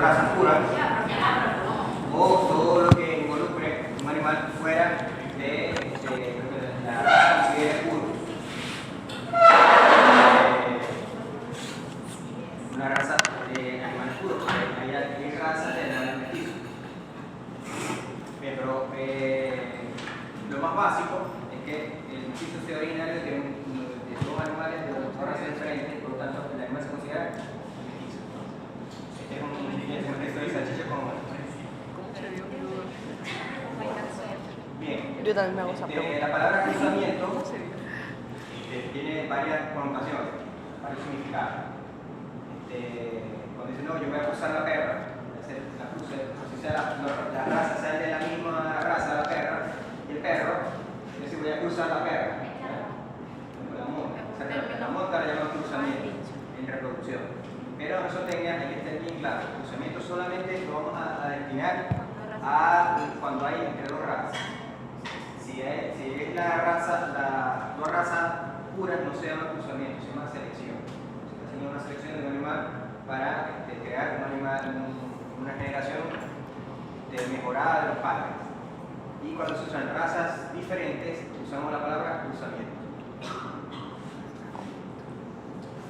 razas puras, o todo lo que involucre un animal fuera de lo que la raza considere puro. Una raza de animales puros, porque hay razas de animales mestizos. Bien, pero lo más básico es que el mestizo sea originario de dos animales de dos razas diferentes, por lo tanto el animal se considera mestizo. Este es un mestizo de salchicha con humano. Bien, Yo también me hago esa pregunta. la palabra cruzamiento tiene varias connotaciones, varios significados. Cuando dicen, no, yo voy a cruzar la perra, la cruce, si sea la raza sea de la misma raza, la perra y el perro, yo decir, voy a cruzar la perra. La monta la llaman cruzamiento en reproducción. Pero en zootecnia hay que estar bien claro, el cruzamiento solamente lo vamos a destinar a cuando hay entre dos razas. Si es la raza, las dos razas puras, no se llama cruzamiento, se llama selección. Se está haciendo una selección de un animal para crear una generación mejorada de los padres. Y cuando se usan razas diferentes, usamos la palabra cruzamiento.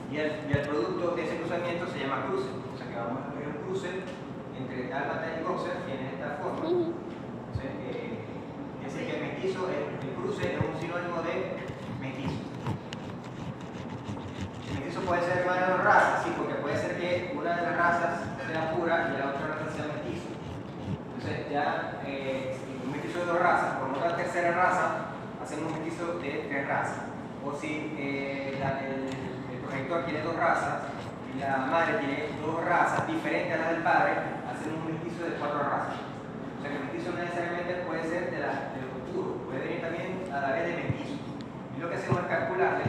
Y el producto de ese cruzamiento se llama cruce. O sea que vamos a ver un cruce entre dálmata y boxer, tiene esta forma. Entonces, es decir, que el mestizo, el cruce es un sinónimo de mestizo. El mestizo puede ser hermano de raza, sí, porque puede ser que una de las razas sea pura y la otra raza sea mestizo. Entonces, ya un mestizo de dos razas, por otra tercera raza, hacemos un mestizo de tres razas. O si el progenitor tiene dos razas y la madre tiene dos razas diferentes a las del padre, hacemos un mestizo de cuatro razas. O sea que el mestizo no necesariamente puede ser de lo puro, puede venir también a la vez de mestizo. Y lo que hacemos es calcularle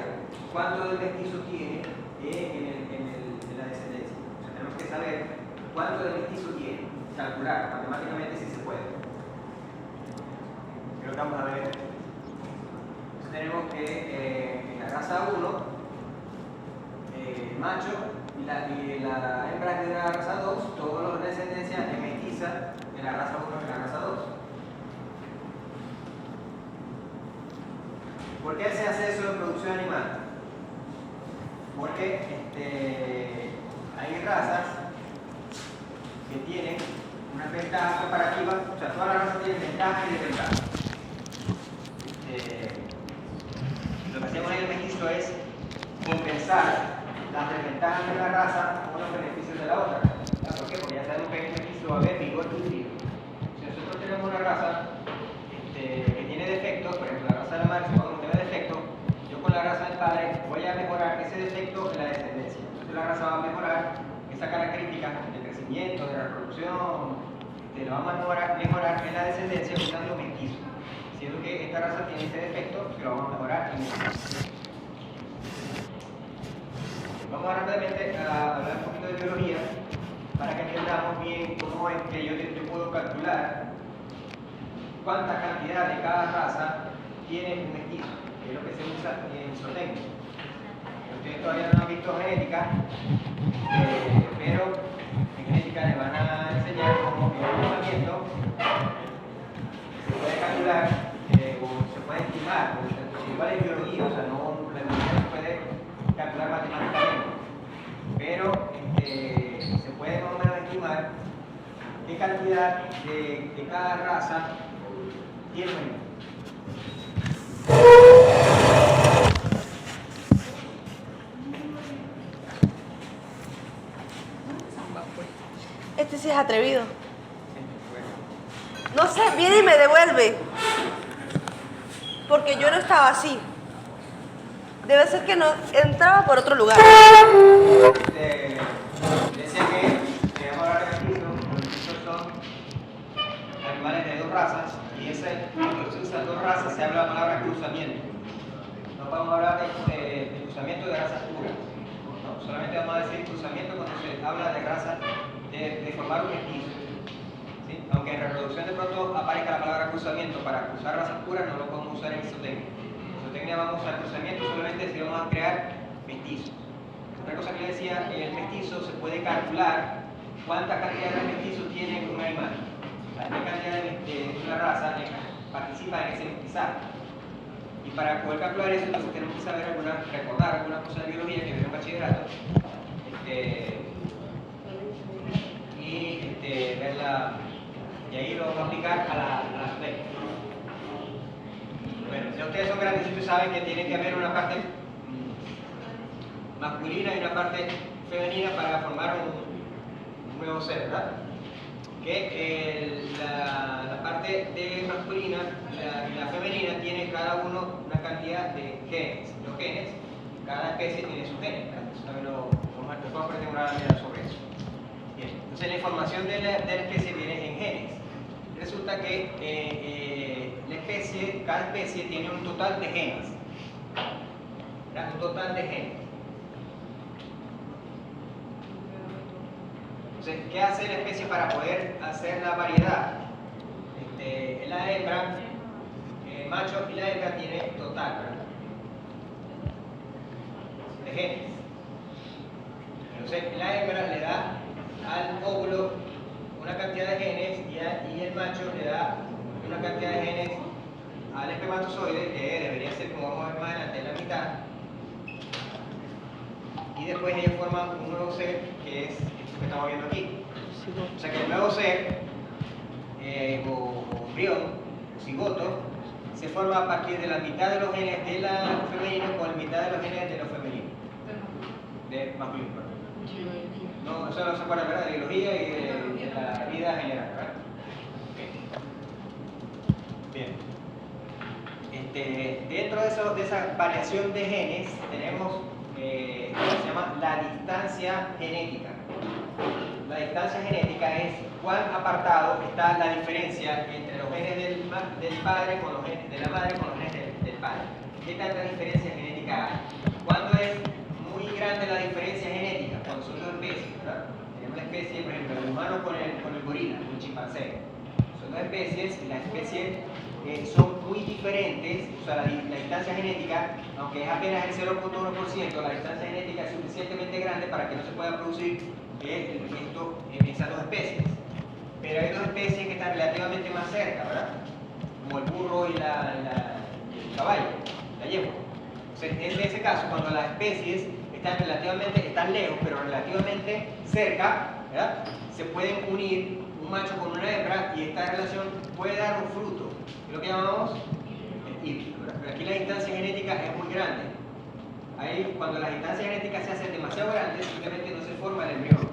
cuánto del mestizo tiene en la descendencia. O sea, tenemos que saber cuánto del mestizo tiene, calcular matemáticamente si se puede. Creo que vamos a ver. Entonces tenemos que en la raza 1, el macho y la hembra de la raza 2, todos los de descendencia es mestiza de la raza 1 y la raza 2. ¿Por qué se hace eso en producción animal? Porque hay razas que tienen unas ventajas comparativas, o sea, todas las razas tienen ventajas y desventajas. Lo que hacemos en el mestizo es compensar las desventajas de una raza con los beneficios de la otra. ¿Por qué? Porque ya sabemos que en el mestizo va a haber vigor y frío. Si nosotros tenemos una raza que tiene defectos, por ejemplo la raza de la madre, supongamos que tiene defectos, yo con la raza del padre voy a mejorar ese defecto en la descendencia. Entonces la raza va a mejorar esa característica de crecimiento, de reproducción, lo vamos a mejorar en la descendencia usando mestizo. Siendo que esta raza tiene ese defecto, lo vamos a mejorar en el mestizo. Vamos rápidamente a hablar un poquito de biología para que entendamos bien cómo es que yo puedo calcular cuánta cantidad de cada raza tiene un mestizo, que es lo que se usa en zootecnia. Ustedes todavía no han visto genética, pero en genética les van a enseñar cómo en el cruzamiento se puede calcular o se puede estimar, igual es biología, o sea, la biología no se puede calcular matemáticamente, pero se puede más o menos estimar qué cantidad de cada raza tiene un mestizo. Este sí es atrevido. No sé, viene y me devuelve. Porque yo no estaba así. Debe ser que no entraba por otro lugar. Decía que vamos a hablar de mestizos. Los mestizos son animales de dos razas y cuando se usan dos razas se habla de la palabra cruzamiento. No vamos a hablar de cruzamiento de razas puras. No, solamente vamos a decir cruzamiento cuando se habla de razas de formar un mestizo. ¿Sí? Aunque en reproducción de pronto aparezca la palabra cruzamiento para cruzar razas puras, no lo podemos usar en zootecnia. En zootecnia vamos a usar cruzamiento solamente si vamos a crear mestizos. Otra cosa que le decía, el mestizo se puede calcular cuánta cantidad de mestizos tiene un animal. O sea, qué cantidad de una raza participa en ese mestizaje. Y para poder calcular eso, entonces tenemos que saber recordar algunas cosas de biología que vieron en bachillerato. Verla, y ahí lo vamos a aplicar a las leyes. Bueno, ya ustedes son grandecitos y saben que tiene que haber una parte masculina y una parte femenina para formar un nuevo ser, ¿verdad? Que la parte de masculina y la femenina tiene cada uno una cantidad de genes. Los genes, cada especie tiene su genes. Entonces también lo vamos a aprender una manera sobre eso. Bien, entonces la información de la especie viene en genes. Resulta que cada especie tiene un total de genes. ¿Verdad? Un total de genes. Entonces, ¿qué hace la especie para poder hacer la variedad? La hembra, el macho y la hembra tienen total, ¿verdad?, de genes. Entonces, la hembra le da al óvulo una cantidad de genes y el macho le da una cantidad de genes al espermatozoide, que debería ser, como vamos a ver más adelante, la mitad. Y después ellos forman un nuevo ser, que es esto que estamos viendo aquí. O sea que el nuevo ser, o embrión, o cigoto, se forma a partir de la mitad de los genes de la femenina con la mitad de los genes de lo femenino. De masculino, perdón. No, eso no se acuerda, ¿verdad? De biología y de la vida general, ¿verdad? Okay. Bien. Dentro de esa variación de genes tenemos lo que se llama la distancia genética. La distancia genética es cuán apartado está la diferencia entre los genes del padre con los genes de la madre con los genes del padre. ¿Qué tanta diferencia genética hay? ¿Cuándo es muy grande la diferencia genética? Cuando son dos especies, ¿verdad? Tenemos la especie, por ejemplo, el humano con el gorila, con el chimpancé. Son dos especies y las especies son muy diferentes. O sea, la distancia genética, aunque es apenas el 0.1%, la distancia genética es suficientemente grande para que no se pueda producir esto en esas dos especies. Pero hay dos especies que están relativamente más cerca, ¿verdad? Como el burro y el caballo, la yegua. En ese caso, cuando las especies están lejos, pero relativamente cerca, ¿verdad?, se pueden unir un macho con una hembra y esta relación puede dar un fruto. Es lo que llamamos híbrido, ¿verdad? Pero aquí la distancia genética es muy grande. Ahí, cuando las distancias genéticas se hacen demasiado grandes, simplemente no se forma el embrión.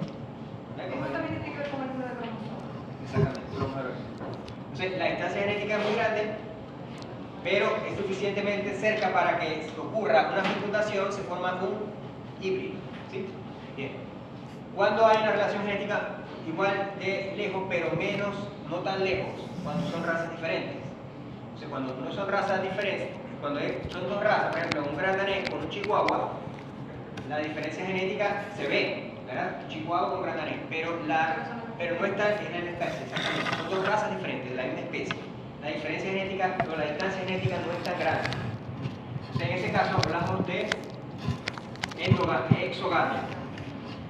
Eso también tiene que ver con el número de cromosomas. Exactamente. Entonces, la distancia genética es muy grande, pero es suficientemente cerca para que ocurra una fecundación, se forma un híbrido. ¿Sí? Bien. Cuando hay una relación genética igual de lejos, pero menos, no tan lejos, cuando son razas diferentes. O sea, cuando no son razas diferentes, cuando son dos razas, por ejemplo, un gran danés con un chihuahua, la diferencia genética se ve, ¿verdad? Un chihuahua con un gran danés, pero no está en la especie, son dos razas diferentes de la misma especie. La diferencia genética o la distancia genética no es tan grande. O sea, en ese caso hablamos de exogamia.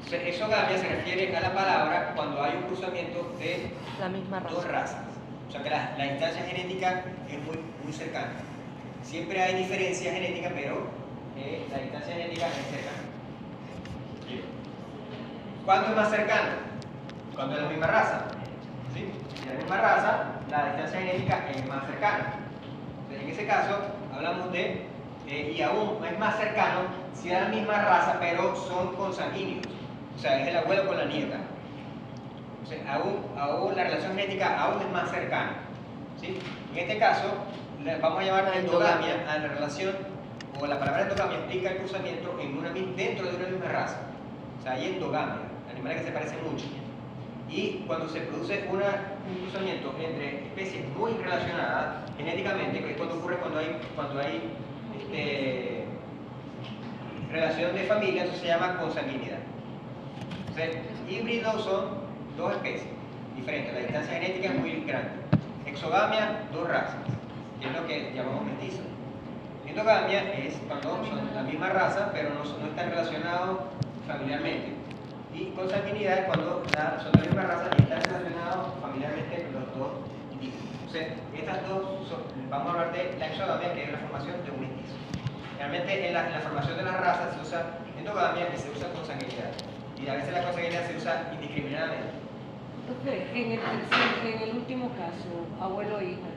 O sea, exogamia se refiere a la palabra cuando hay un cruzamiento de La misma raza. dos razas. O sea que la distancia genética es muy cercana. Siempre hay diferencia genética, pero la distancia genética es cercana. ¿Cuándo es más cercano? Cuando es la misma raza. ¿Sí? Si es la misma raza, la distancia genética es más cercana. Entonces, en ese caso, hablamos de, y aún es más cercano si es la misma raza, pero son consanguíneos. O sea, es el abuelo con la nieta. O sea, aún la relación genética aún es más cercana. ¿Sí? En este caso, vamos a llamar endogamia a la relación, o la palabra endogamia explica el cruzamiento dentro de una misma raza. O sea, hay endogamia, animales que se parecen mucho. Y cuando se produce un cruzamiento entre especies muy relacionadas genéticamente, que es cuando ocurre cuando hay relación de familia, eso se llama consanguinidad. O sea, híbridos son dos especies diferentes, la distancia genética es muy grande. Exogamia, dos razas, que es lo que llamamos mestizo. Endogamia es cuando son la misma raza, pero no están relacionados familiarmente. Y consanguinidad es cuando son de la misma raza y están relacionados familiarmente los dos tipos. Entonces, estas dos, vamos a hablar de la exogamia, que es la formación de un mestizo. Realmente en la formación de las razas se usa endogamia y se usa consanguinidad. Y a veces la consanguinidad se usa indiscriminadamente. Entonces, en el último caso, abuelo e hija,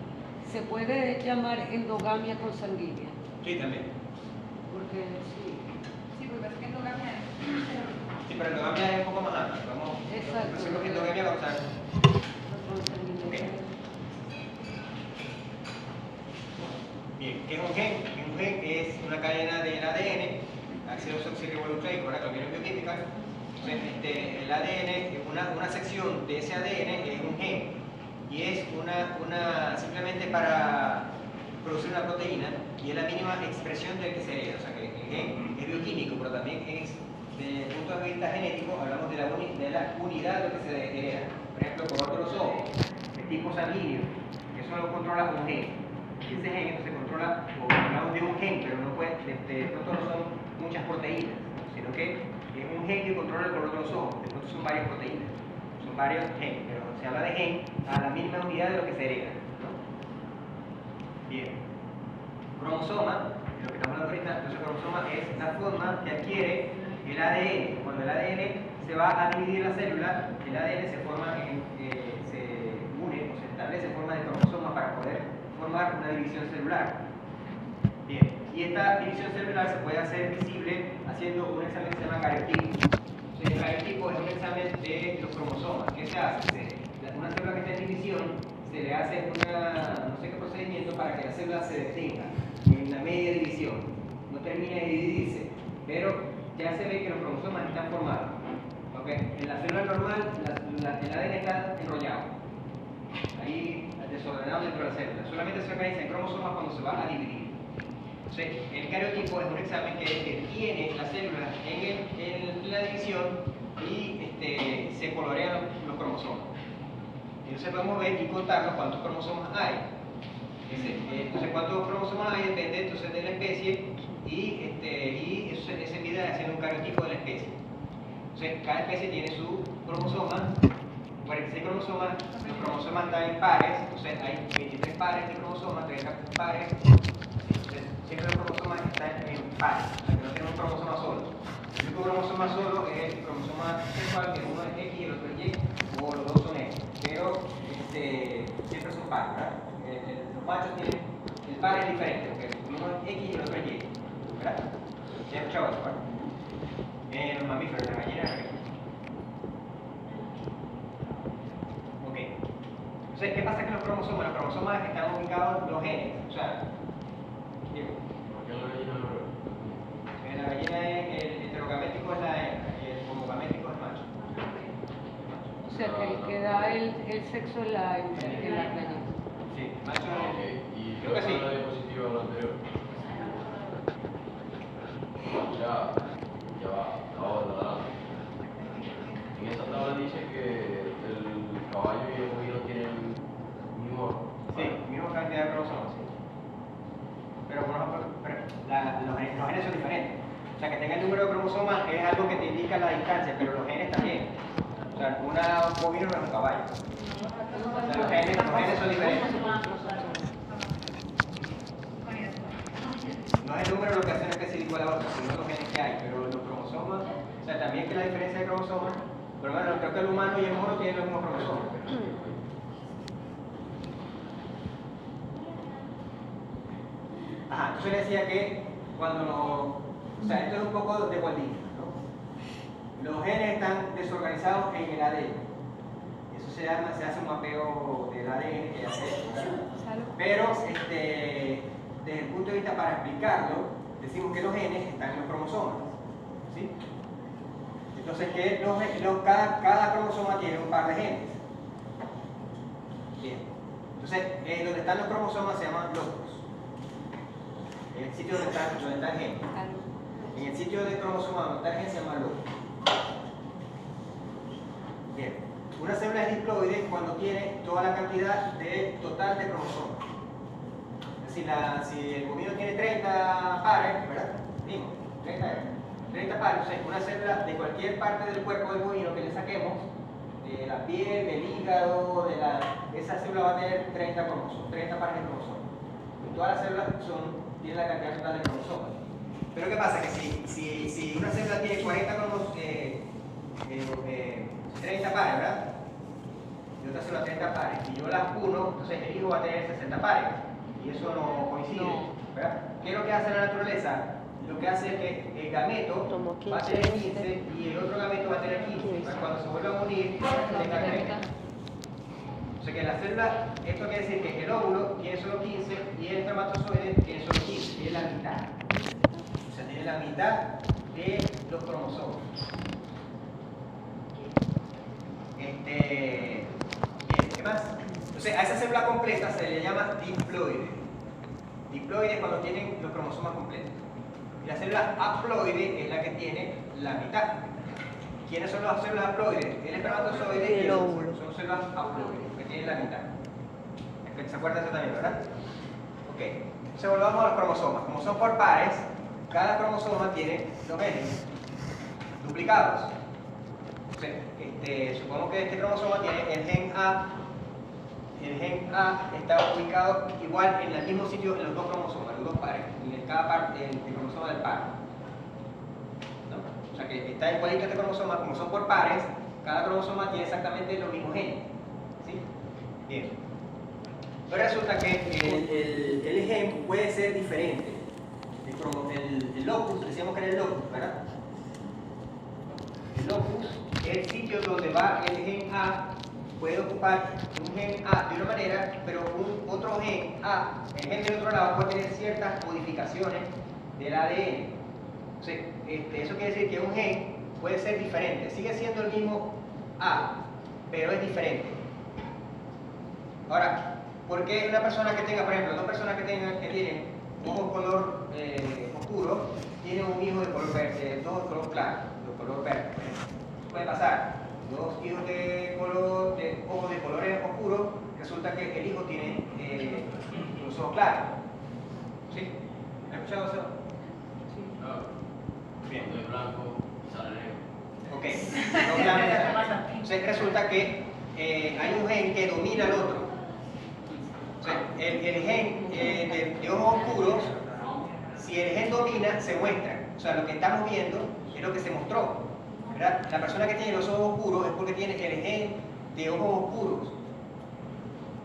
¿se puede llamar endogamia consanguínea? Sí, también. Porque sí. Sí, porque es que endogamia es. Sí, pero endogamia es un poco más amplia. Vamos, Exacto. decimos que endogamia vamos a ver. Consanguinidad. Bien, ¿qué es un gen? Un gen es una cadena del ADN, ácido desoxirribonucleico, una cadena bioquímica. Entonces, el ADN, una sección de ese ADN es un gen y es simplemente para producir una proteína y es la mínima expresión del que se hereda. O sea que el gen es bioquímico, pero también es, desde el punto de vista genético, hablamos de la unidad de lo que se hereda. Por ejemplo, el color de los ojos, el tipo sanguíneo, eso lo controla un gen. Y ese gen entonces controla, o hablamos de un gen, pero no puede, de pronto no son muchas proteínas, sino que es un gen que controla el color de los ojos, de pronto son varias proteínas, son varios genes, pero se habla de gen a la mínima unidad de lo que se hereda, ¿no? Bien. Cromosoma, lo que estamos hablando ahorita, entonces cromosoma es la forma que adquiere el ADN. Cuando el ADN se va a dividir la célula, el ADN se forma se une o se establece en forma de cromosoma para poder formar una división celular. Bien, y esta división celular se puede hacer visible haciendo un examen que se llama cariotipo. El cariotipo es un examen de los cromosomas. ¿Qué se hace? Una célula que está en división se le hace no sé qué procedimiento para que la célula se detenga en la media división, no termine de dividirse, pero ya se ve que los cromosomas están formados. ¿Okay? En la célula normal el ADN está enrollado, ahí desordenado dentro de la célula, solamente se organiza en cromosomas cuando se va a dividir. Entonces, el cariotipo es un examen que tiene las células en la división y se colorean los cromosomas. Entonces podemos ver y contarnos cuántos cromosomas hay. Entonces, cuántos cromosomas hay depende entonces de la especie y eso se mide haciendo un cariotipo de la especie. Entonces, cada especie tiene su cromosoma. 46 cromosomas, los cromosomas están en pares, entonces hay 23 pares de cromosomas, 30 pares. Entonces, siempre los cromosomas están en pares, o sea que no tienen un cromosoma solo. El único cromosoma solo es el cromosoma sexual, que uno es X y el otro es Y, o los dos son X, pero siempre son pares, ¿verdad? Los machos tienen, el par es diferente, porque uno es X y el otro es Y, ¿verdad? ¿Ya he escuchado eso, ¿verdad? En los mamíferos, en las gallinas, entonces, ¿qué pasa con los cromosomas? Los cromosomas están ubicados los genes. O sea, Diego. ¿Por qué la gallina no lo La gallina es el heterogamético es la hembra y el homogamético es el macho. O sea, que el que da el sexo es la gallina. Sí, macho es Y creo que sí. la diapositiva lo anterior. Ya va, ahora. En esa tabla dice que el caballo y el ovino tienen Sí, misma cantidad de cromosomas, sí. Pero los genes son diferentes. O sea, que tenga el número de cromosomas es algo que te indica la distancia, pero los genes también. O sea, un bovino no es un caballo. O sea, los genes son diferentes. No es el número lo que hace una especie igual a la otra, sino los genes que hay. Pero los cromosomas, o sea, también que la diferencia de cromosomas, pero bueno, creo que el humano y el mono tienen los mismos cromosomas. Ajá, entonces le decía que cuando o sea, esto es un poco de Waldini, ¿no? Los genes están desorganizados en el ADN. Eso se hace un mapeo del ADN que ya se pero desde el punto de vista para explicarlo, decimos que los genes están en los cromosomas. ¿Sí? Entonces, que cada cromosoma tiene un par de genes. Bien. Entonces, donde están los cromosomas se llaman locus. En el sitio donde está el gen. En el sitio del cromosoma donde está el gen se llama locus. Bien. Una célula es diploide cuando tiene toda la cantidad total de cromosomas. Es decir, si el bovino tiene 30 pares, ¿verdad? Digo, 30 30 pares, o sea, una célula de cualquier parte del cuerpo del bovino que le saquemos, de la piel, del hígado, esa célula va a tener 30 pares de cromosomas. Y todas las células tienen la cantidad total de cromosomas. Pero ¿qué pasa? Que si una célula tiene 30 pares, ¿verdad? Y otra célula 30 pares, y yo las uno, entonces el hijo va a tener 60 pares. Y eso no coincide, ¿verdad? ¿Qué es lo que hace la naturaleza? Lo que hace es que el gameto va a tener 15 y el otro gameto va a tener 15. Cuando se vuelvan a unir, tenga 30. O sea que la célula, esto quiere decir que el óvulo tiene solo 15 y el espermatozoide tiene solo 15, tiene la mitad. O sea, tiene la mitad de los cromosomas. Bien, ¿qué más? Entonces, a esa célula completa se le llama diploide. Diploide es cuando tienen los cromosomas completos. Y la célula haploide es la que tiene la mitad. ¿Quiénes son las células haploides? El espermatozoide y el óvulo. Son células haploides, que tienen la mitad. ¿Se acuerdan de eso también, verdad? Ok. Entonces volvamos a los cromosomas. Como son por pares, cada cromosoma tiene dos genes duplicados. Entonces, supongamos que este cromosoma tiene el gen A. El gen A está ubicado igual en el mismo sitio en los dos cromosomas, los dos pares, en cada parte del cromosoma del par. ¿No? O sea que está igualito este cromosoma, como son por pares, cada cromosoma tiene exactamente los mismos genes. ¿Sí? Bien. Pero resulta que el gen puede ser diferente. El locus, decíamos que era el locus, ¿verdad? El locus es el sitio donde va el gen A. Puede ocupar un gen A de una manera, pero otro gen A, el gen del otro lado, puede tener ciertas modificaciones del ADN. Entonces, eso quiere decir que un gen puede ser diferente. Sigue siendo el mismo A, pero es diferente. Ahora, ¿por qué una persona que tenga, por ejemplo, dos personas que tienen ojos color oscuro, tienen un hijo de color verde, dos de color claro, de color verde? Puede pasar. Dos hijos de ojos de colores oscuros, resulta que el hijo tiene los ojos claros. ¿Sí? ¿Me has escuchado eso? Sí. Bien. Uno es blanco, sale negro. Ok. No blanco. Entonces resulta que hay un gen que domina al otro. O sea, el gen de ojos oscuros, si el gen domina, se muestra. O sea, lo que estamos viendo es lo que se mostró. ¿Verdad? La persona que tiene los ojos oscuros es porque tiene el gen de ojos oscuros.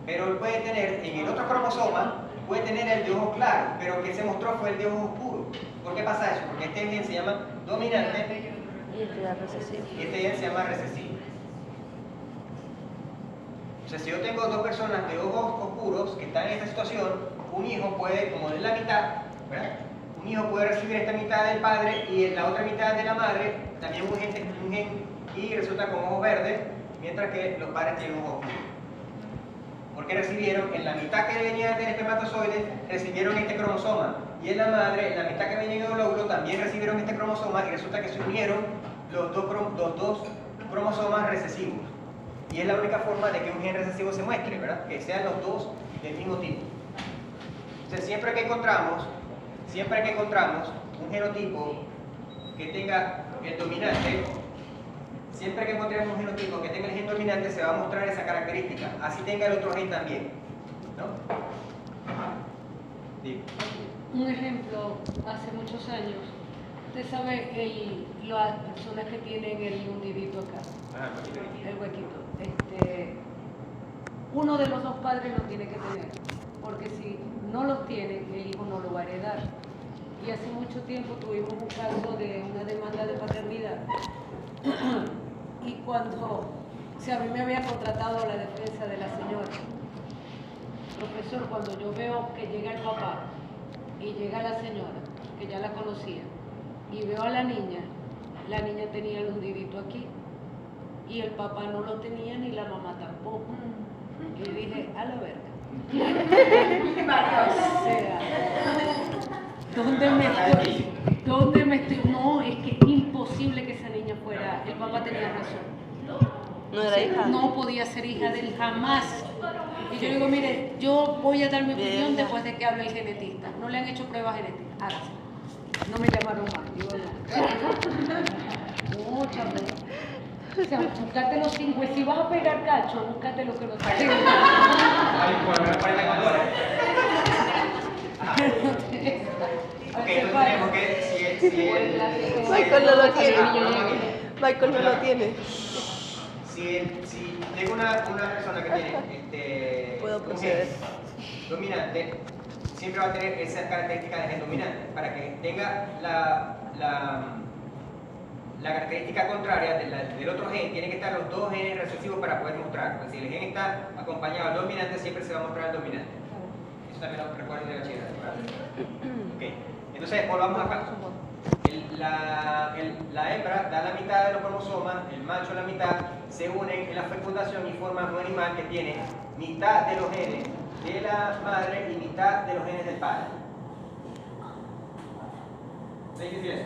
Pero él puede tener, en el otro cromosoma, puede tener el de ojos claros, pero el que se mostró fue el de ojos oscuros. ¿Por qué pasa eso? Porque este gen se llama dominante Y este gen se llama recesivo. O sea, si yo tengo dos personas de ojos oscuros que están en esta situación, un hijo puede, como de la mitad, ¿verdad? Un hijo puede recibir esta mitad del padre y en la otra mitad de la madre también un gen y resulta con ojos verdes, mientras que los padres tienen ojos oscuros. Porque recibieron, en la mitad que venía del espermatozoide, recibieron este cromosoma. Y en la madre, en la mitad que venía del óvulo, también recibieron este cromosoma y resulta que se unieron los dos cromosomas recesivos. Y es la única forma de que un gen recesivo se muestre, ¿verdad? Que sean los dos del mismo tipo. Entonces, siempre que encontramos un genotipo que tenga el dominante, siempre que encontremos un genotipo que tenga el gen dominante, se va a mostrar esa característica. Así tenga el otro gen también, ¿no? Sí. Un ejemplo, hace muchos años, usted sabe las personas que tienen el hundidito acá, el huequito. Uno de los dos padres lo tiene que tener, porque si no los tiene, el hijo no lo va a heredar. Y hace mucho tiempo tuvimos un caso de una demanda de paternidad. Y cuando, a mí me había contratado la defensa de la señora, profesor, cuando yo veo que llega el papá y llega la señora, que ya la conocía, y veo a la niña tenía el hundidito aquí, y el papá no lo tenía ni la mamá tampoco. Y dije, a la verga. O sea, ¿dónde me estoy? No, es que es imposible que esa niña fuera. El papá tenía razón. No era hija. No podía ser hija de él jamás. Y yo digo, mire, yo voy a dar mi opinión después de que hable el genetista. No le han hecho pruebas genéticas. Hágase. No me llamaron más. Digo, no. O sea, búscate los 5, y si vas a pegar cacho, búscate lo que los tenga. Ay, bueno, me parece con dólares. Ok, entonces tenemos que Michael no lo tiene. Michael no lo tiene. Si tengo una persona que tiene Puedo un proceder. gen dominante, siempre va a tener esas características de gen dominante para que tenga la característica contraria del otro gen. Tienen que estar los dos genes recesivos para poder mostrar. Pues si el gen está acompañado del dominante, siempre se va a mostrar el dominante. Eso también lo recuerdo de bachillerato, ¿verdad? Ok, entonces volvamos acá. La hembra da la mitad de los cromosomas, el macho la mitad, se unen en la fecundación y forman un animal que tiene mitad de los genes de la madre y mitad de los genes del padre. ¿Se difícil eso?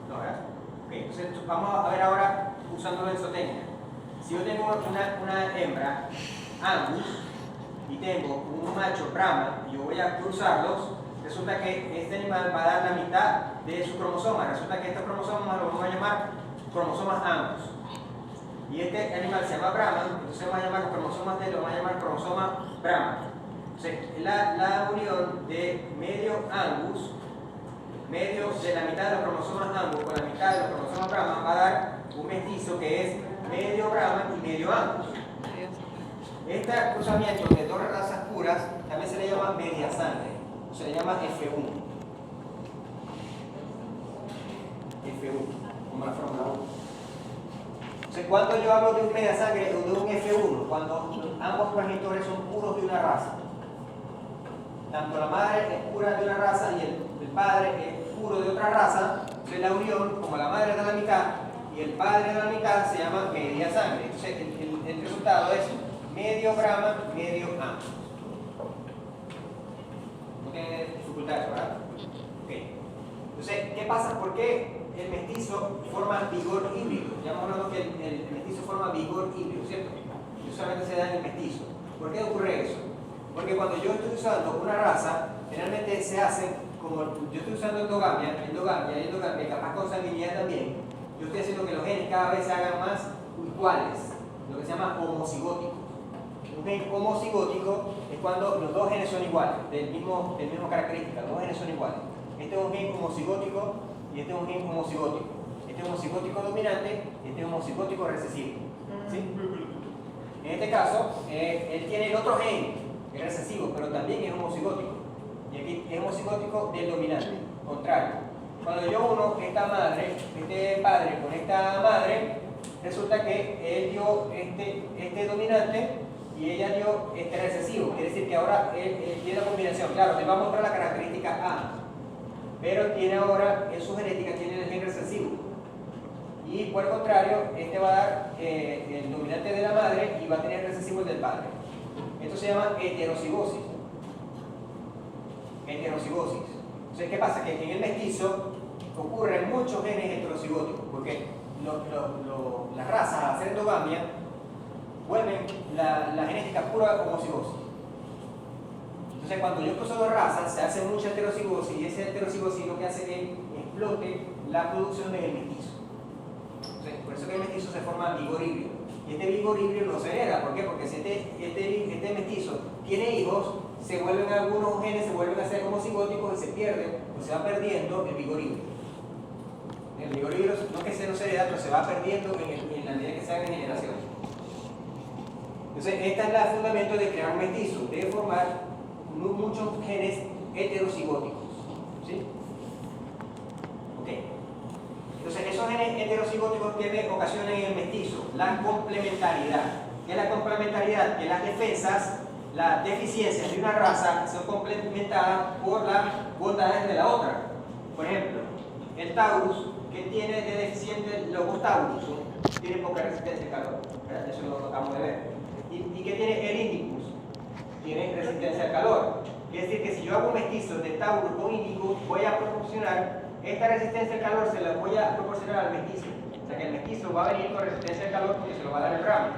No, ¿verdad? Ok, entonces vamos a ver ahora usándolo en zootecnia. Si yo tengo una hembra Angus y tengo un macho Brahman y yo voy a cruzarlos, resulta que este animal va a dar la mitad de sus cromosomas. Resulta que estos cromosomas los vamos a llamar cromosomas Angus. Y este animal se llama Brahman, entonces vamos a llamar los cromosomas de él, lo vamos a llamar cromosomas Brahman. Entonces, la unión de medio Angus, medio de la mitad de los cromosomas Angus con la mitad de los cromosomas Brahman va a dar un mestizo que es medio Brahman y medio Angus. Este cruzamiento de dos razas puras también se le llama media sangre, se le llama F1. F1, como la Fórmula 1. Entonces, cuando yo hablo de un media sangre o de un F1, cuando ambos progenitores son puros de una raza, tanto la madre es pura de una raza y el padre es puro de otra raza, entonces la unión, como la madre da la mitad y el padre da la mitad, se llama media sangre. Entonces, el resultado es medio Brahman, medio Angus. No tiene dificultad eso, ¿verdad? Ok. Entonces, ¿qué pasa? ¿Por qué el mestizo forma vigor híbrido? Ya hemos hablado que el mestizo forma vigor híbrido, ¿cierto? Y solamente se da en el mestizo. ¿Por qué ocurre eso? Porque cuando yo estoy usando una raza, generalmente se hace como yo estoy usando endogamia, capaz con sanguinidad también. Yo estoy haciendo que los genes cada vez se hagan más iguales, lo que se llama homocigótico. Un gen homocigótico es cuando los dos genes son iguales, del mismo característica, los dos genes son iguales. Este es un gen homocigótico y este es un gen homocigótico. Este es homocigótico dominante y este es homocigótico recesivo. ¿Sí? En este caso, él tiene el otro gen, que es recesivo, pero también es homocigótico. Y aquí es homocigótico del dominante, contrario. Cuando yo uno esta madre, este padre con esta madre, resulta que él dio este dominante y ella dio este recesivo. Quiere decir que ahora él tiene la combinación. Claro, le va a mostrar la característica A, pero tiene ahora en su genética tiene el gen recesivo. Y por el contrario, este va a dar el dominante de la madre y va a tener recesivo el del padre. Esto se llama heterocigosis. Heterocigosis. Entonces, ¿qué pasa? Que en el mestizo ocurren muchos genes heterocigóticos, porque las razas, al hacer endogamia, vuelven la genética pura homocigosis. Entonces, cuando yo cruzo dos razas, se hace mucha heterocigosis y esa heterocigosis lo que hace es que explote la producción del mestizo. Entonces, por eso que el mestizo se forma vigor híbrido. Y este vigor híbrido no se hereda. ¿Por qué? Porque si este mestizo tiene hijos, se vuelven algunos genes, se vuelven a ser homocigóticos y se pierden, o se va perdiendo el vigor híbrido. El vigor híbrido no es que no se hereda, pero se va perdiendo en la medida que se hagan generaciones. Entonces, este es el fundamento de crear un mestizo, de formar muchos genes heterocigóticos. ¿Sí? Ok. Entonces, esos genes heterocigóticos que ocasionan en el mestizo, la complementariedad. ¿Qué es la complementariedad? Que las defensas, las deficiencias de una raza son complementadas por las bondades de la otra. Por ejemplo, el Taurus, que tiene de deficiente los dos Taurus, tiene poca resistencia al calor. ¿Verdad? Eso lo acabamos de ver. ¿Y qué tiene el Indicus? Tiene resistencia al calor. Es decir, que si yo hago un mestizo de Taurus con Indicus, voy a proporcionar esta resistencia al calor, se la voy a proporcionar al mestizo. O sea que el mestizo va a venir con resistencia al calor porque se lo va a dar el Brahman.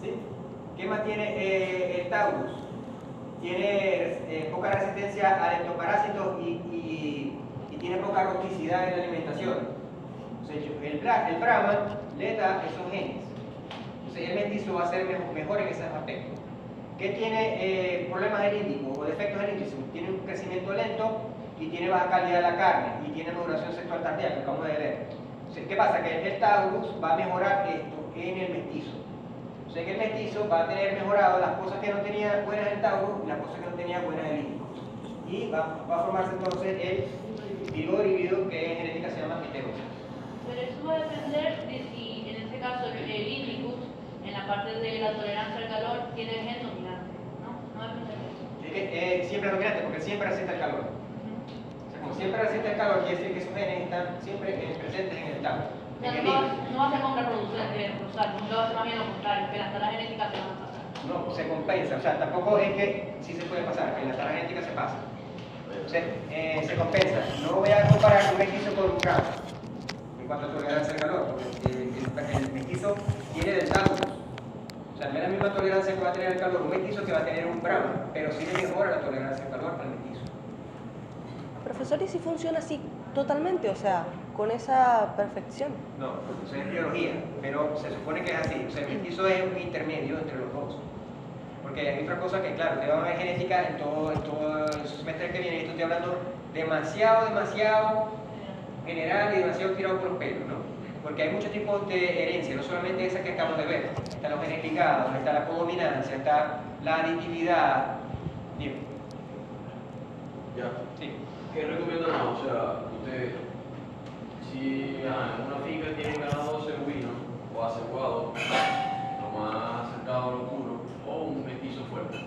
¿Sí? ¿Qué más tiene el Taurus? Tiene poca resistencia a leptoparásitos y tiene poca rusticidad en la alimentación. O sea, el Brahman le da esos genes. Entonces el mestizo va a ser mejor en ese aspecto. ¿Qué tiene problemas del índico o defectos del índice? Tiene un crecimiento lento y tiene baja calidad de la carne y tiene maduración sexual tardía, que acabamos de ver. Entonces, ¿qué pasa? Que el Taurus va a mejorar esto en el mestizo. O sea que el mestizo va a tener mejorado las cosas que no tenía buenas en Taurus y las cosas que no tenía buenas en el índico. Y va a formarse entonces el vigor híbrido, que en genética se llama heterosis. Pero eso va a depender de si, en este caso, el Indicus, en la parte de la tolerancia al calor, tiene el gen dominante, ¿no? No depende de eso. Es que siempre es dominante, porque siempre resiste el calor. O sea, como siempre resiste el calor, quiere decir que esos genes están siempre presentes en el Taurus. O sea, no va a ser contraproducente, nunca va a ser más bien lo contrario, que las taras genéticas se van a pasar. No, se compensa. O sea, tampoco es que sí se puede pasar, que la tara genética se pasa. Se compensa. No voy a comparar un mestizo con un bravo en cuanto a tolerancia al calor, porque el mestizo tiene del Taurus. O sea, no es la misma tolerancia que va a tener el calor un mestizo que va a tener un bravo, pero sí le mejora la tolerancia al calor al mestizo. Profesor, ¿y si funciona así totalmente? O sea, con esa perfección. No, porque eso es biología, pero se supone que es así. O sea, el mestizo es un intermedio entre los dos. Porque hay otra cosa que, claro, te van a ver genética en todo el semestre que viene, y esto estoy hablando demasiado general y demasiado tirado por los pelos, ¿no? Porque hay muchos tipos de herencia, no solamente esa que acabamos de ver. Están los genes ligados, está la codominancia, está la aditividad. Dime. Ya. Sí. ¿Qué recomiendan? O sea, usted, si en una finca tienen ganado cebuino o asegurado, lo más acercado a lo puro, o un mestizo fuerte.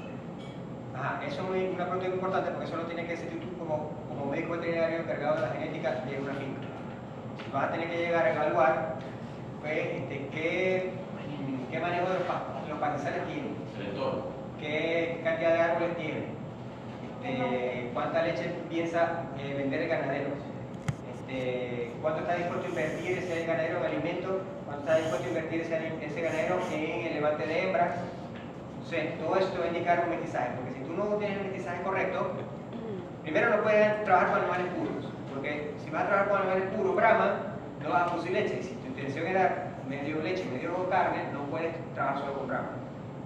Ajá, eso es una pregunta importante porque eso lo tiene que decir tú como médico veterinario encargado de la genética de una finca. Vas a tener que llegar a evaluar pues, qué manejo de los pastizales tienen, El entorno. qué cantidad de árboles tienen, cuánta leche piensa vender el ganadero, cuánto está dispuesto a invertir ese ganadero en alimentos, cuánto está dispuesto a invertir ese ganadero en el levante de hembras. Entonces, todo eso te va a indicar un mestizaje, porque si tú no tienes el mestizaje correcto, primero no puedes trabajar con animales puros, porque si vas a trabajar con animales puros, Brahma, no vas a producir leche. Si tu intención es dar medio leche, medio carne, no puedes trabajar solo con Brahma.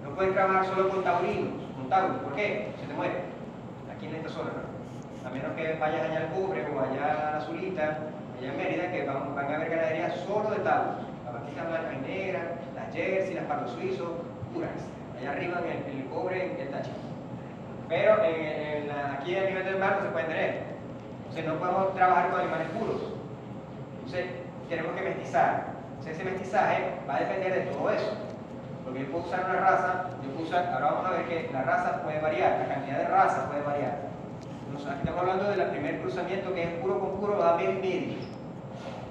No puedes trabajar solo con taurinos, con Taurus. ¿Por qué? Se te muere. Aquí en esta zona, ¿no? A menos que vayas allá al Cubre o allá a la Zulita, allá en Mérida, que van a haber ganaderías solo de Taurus. Las vaquitas blancas y negras, las Jersey, las pardos suizos, puras. Allá arriba en el Cobre, en el Táchira. Pero aquí a nivel del mar no se pueden tener. Entonces no podemos trabajar con animales puros. Entonces tenemos que mestizar. Entonces ese mestizaje va a depender de todo eso. Porque yo puedo usar una raza, ahora vamos a ver que la raza puede variar, la cantidad de raza puede variar. Aquí estamos hablando del primer cruzamiento que es puro con puro, va a medio y medio.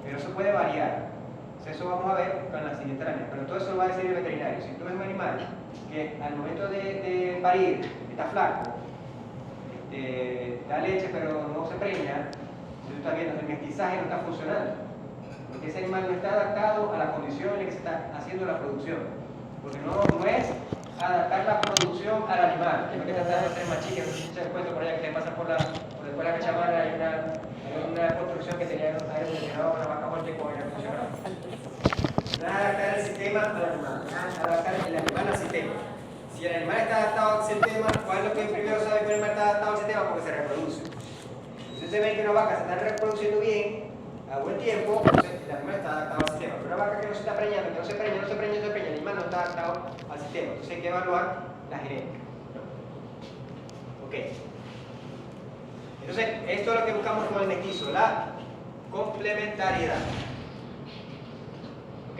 Pero eso puede variar. Entonces, eso vamos a ver con la siguiente lámina. Pero todo eso lo va a decir el veterinario. Si tú ves un animal que al momento de parir está flaco, da leche pero no se preña, si tú estás viendo que el mestizaje no está funcionando. Porque ese animal no está adaptado a la condición en la que se está haciendo la producción. Porque no es adaptar la producción al animal. Es lo que trata de hacer Machique, no sé si se cuento por allá que te pasa por la escuela Cachamara, hay una construcción que tenía aire acondicionado con la vaca muerta con aire acondicionado. No es adaptar el sistema al animal, es adaptar el animal al sistema. Si el animal está adaptado al sistema, ¿cuál es lo que primero sabe que el animal está adaptado al sistema? Porque se reproduce. Si ustedes ven que una vaca se está reproduciendo bien, a buen tiempo, entonces el animal está adaptado al sistema. Pero una vaca que no se está preñando, que no se preña, el animal no está adaptado al sistema. Entonces hay que evaluar la genética. Ok. Entonces, esto es lo que buscamos con el mestizo, la complementariedad. Ok.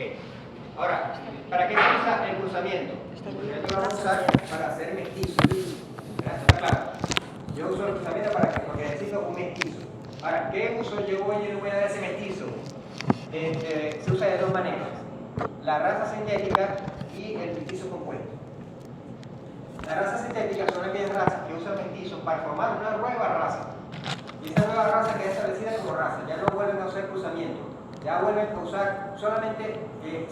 Ahora, ¿para qué se usa el cruzamiento? Esto lo vamos a usar para hacer mestizo. ¿Verdad? ¿Está claro? Yo uso el cruzamiento porque necesito un mestizo. Ahora, ¿qué uso yo le voy a dar a ese mestizo? Se usa de dos maneras. La raza sintética y el mestizo compuesto. Las razas sintéticas son aquellas razas que usan mestizos para formar una nueva raza. Y esa nueva raza queda establecida como raza. Ya no vuelven a usar cruzamiento. Ya vuelven a usar solamente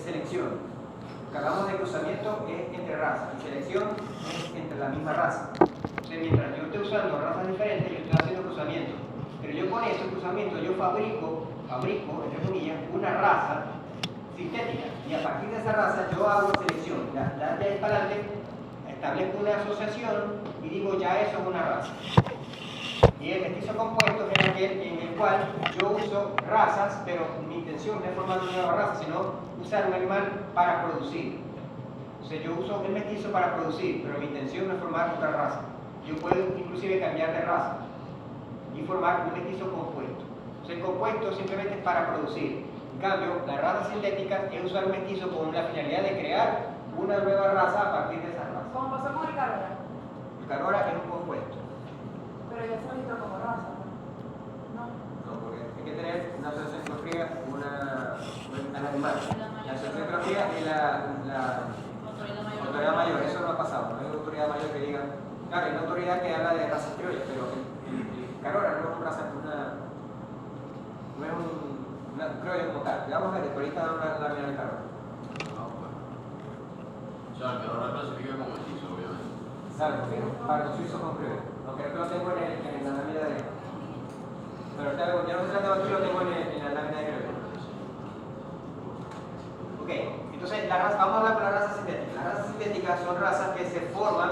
selección. Lo que hablamos de cruzamiento es entre razas y selección es entre la misma raza. Entonces, mientras yo esté usando razas diferentes, yo estoy haciendo cruzamiento. Pero yo con ese cruzamiento yo fabrico, entre comillas, una raza sintética. Y a partir de esa raza yo hago selección. De ahí para adelante establezco una asociación y digo ya eso es una raza. Y el mestizo compuesto es aquel en el cual yo uso razas, pero mi intención no es formar una nueva raza, sino usar un animal para producir. O sea, yo uso el mestizo para producir, pero mi intención no es formar otra raza. Yo puedo inclusive cambiar de raza y formar un mestizo compuesto. O sea, el compuesto simplemente es para producir. En cambio, la raza sintética es usar un mestizo con la finalidad de crear una nueva raza a partir de esa raza. Como pasó con el Carora. El Carora es un compuesto. Pero ya se registró como raza, ¿no? No, porque hay que tener una asociación fría, un animal. La asociación fría y la autoridad mayor, eso no ha pasado. No hay una autoridad mayor que diga, claro, hay una autoridad que habla de razas criollas, pero el Carora no es una raza, no es una criolla como tal. Ya vamos a ver, por ahí está la lámina del Carora. O sea, el que ahora clasifica como mestizo, obviamente. Claro, porque para los suizos con criolla. Aunque creo que lo tengo en la lámina de... Pero ya no se trata de aquí, lo tengo en la lámina de criolla. Ok, entonces vamos a hablar con la raza sintética. Las razas sintéticas son razas que se forman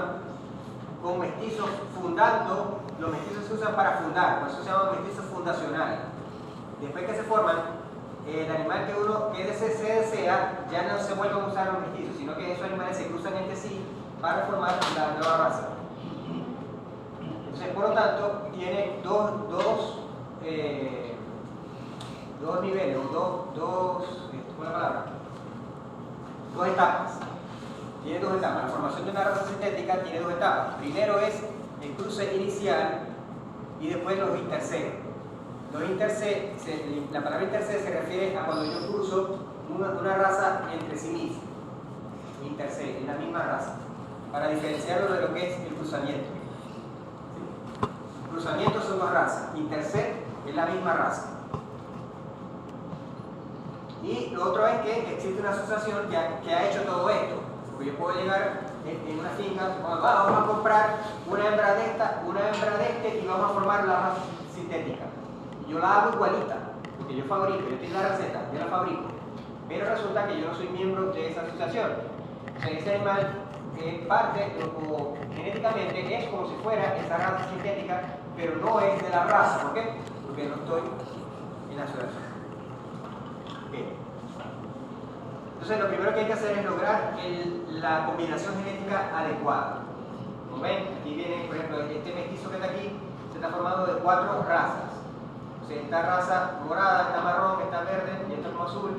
con mestizos fundando. Los mestizos se usan para fundar, por eso se llaman mestizos fundacionales. Después que se forman, el animal que se desea ya no se vuelve a usar los mestizos, sino que esos animales se cruzan entre sí para formar la nueva raza. Entonces, por lo tanto, tiene dos niveles, dos etapas. Tiene dos etapas. La formación de una raza sintética tiene dos etapas. Primero es el cruce inicial y después los intercedes. La palabra intercede se refiere a cuando yo cruzo una raza entre sí misma. Intercede, en la misma raza. Para diferenciarlo de lo que es el cruzamiento. Cruzamiento son dos razas. Intercede es la misma raza. Y lo otro es que existe una asociación que ha hecho todo esto. Porque yo puedo llegar en una finca, vamos a comprar una hembra de esta, una hembra de este y vamos a formar la raza sintética. Yo la hago igualita, porque yo fabrico, yo tengo la receta, yo la fabrico. Pero resulta que yo no soy miembro de esa asociación. O sea, ese animal parte o genéticamente es como si fuera esa raza sintética, pero no es de la raza. ¿Por qué? Porque no estoy en la asociación. Okay. Entonces, lo primero que hay que hacer es lograr la combinación genética adecuada. Como ven, aquí viene, por ejemplo, este mestizo que está aquí, se está formando de 4 razas. O sea, esta raza morada, esta marrón, esta verde y esta como azul.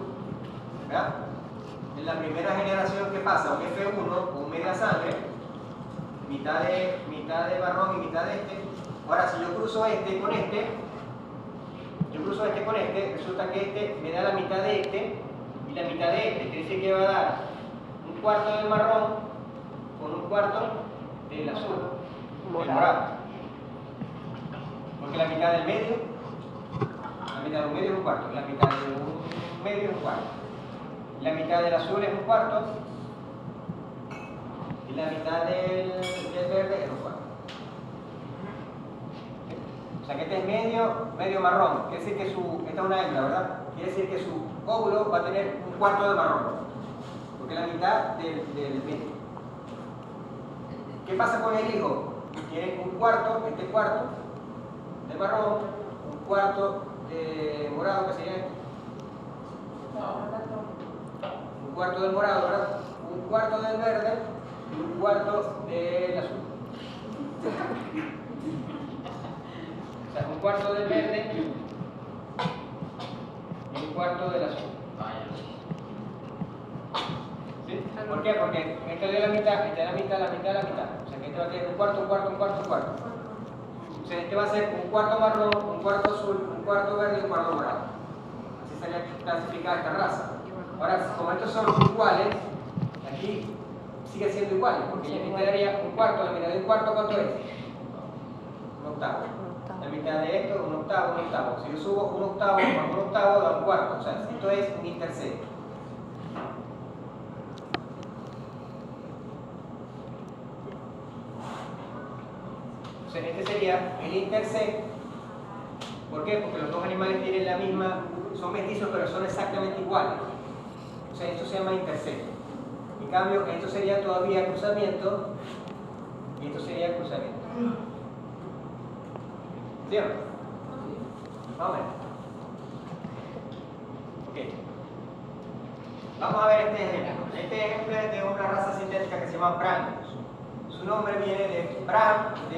¿Verdad? En la primera generación, ¿qué pasa? Un F1 o un media sangre, mitad de marrón y mitad de este. Ahora, si yo cruzo este con este, resulta que este me da la mitad de este y la mitad de este, quiere decir que va a dar un cuarto del marrón con un cuarto del azul, del morado. Porque la mitad del medio, la mitad de un medio es un cuarto, la mitad de un medio es un cuarto. La mitad del azul es un cuarto y la mitad del verde es un cuarto. O sea que este es medio marrón, quiere decir que esta es una hembra, ¿verdad? Quiere decir que su óvulo va a tener un cuarto de marrón, porque es la mitad del medio. ¿Qué pasa con el hijo? Tiene un cuarto, este cuarto de marrón, un cuarto de morado, que sería esto. Un cuarto del morado, ¿verdad? Un cuarto del verde y un cuarto del azul. O sea, un cuarto del verde y un cuarto del azul. ¿Sí? ¿Por qué? Porque este de la mitad, este de la mitad, la mitad, la mitad. O sea que este va a tener un cuarto, un cuarto, un cuarto, un cuarto. O sea, este va a ser un cuarto marrón, un cuarto azul, un cuarto verde y un cuarto morado. Así sería clasificada esta raza. Ahora, como estos son iguales, aquí sigue siendo iguales, porque ya me daría un cuarto, la mitad de un cuarto, ¿cuánto es? Un octavo. La mitad de esto, un octavo, un octavo. Si yo subo un octavo más un octavo, da un cuarto. O sea, esto es un intercedo. O sea, este sería el intercedo. ¿Por qué? Porque los dos animales tienen la misma, son mestizos, pero son exactamente iguales. sea, esto se llama intersecto. En cambio, esto sería todavía cruzamiento y esto sería cruzamiento. ¿Sí o no? Más o menos. Ok. Vamos a ver este ejemplo. Este ejemplo es de una raza sintética que se llama Brangus. Su nombre viene de Brahman, y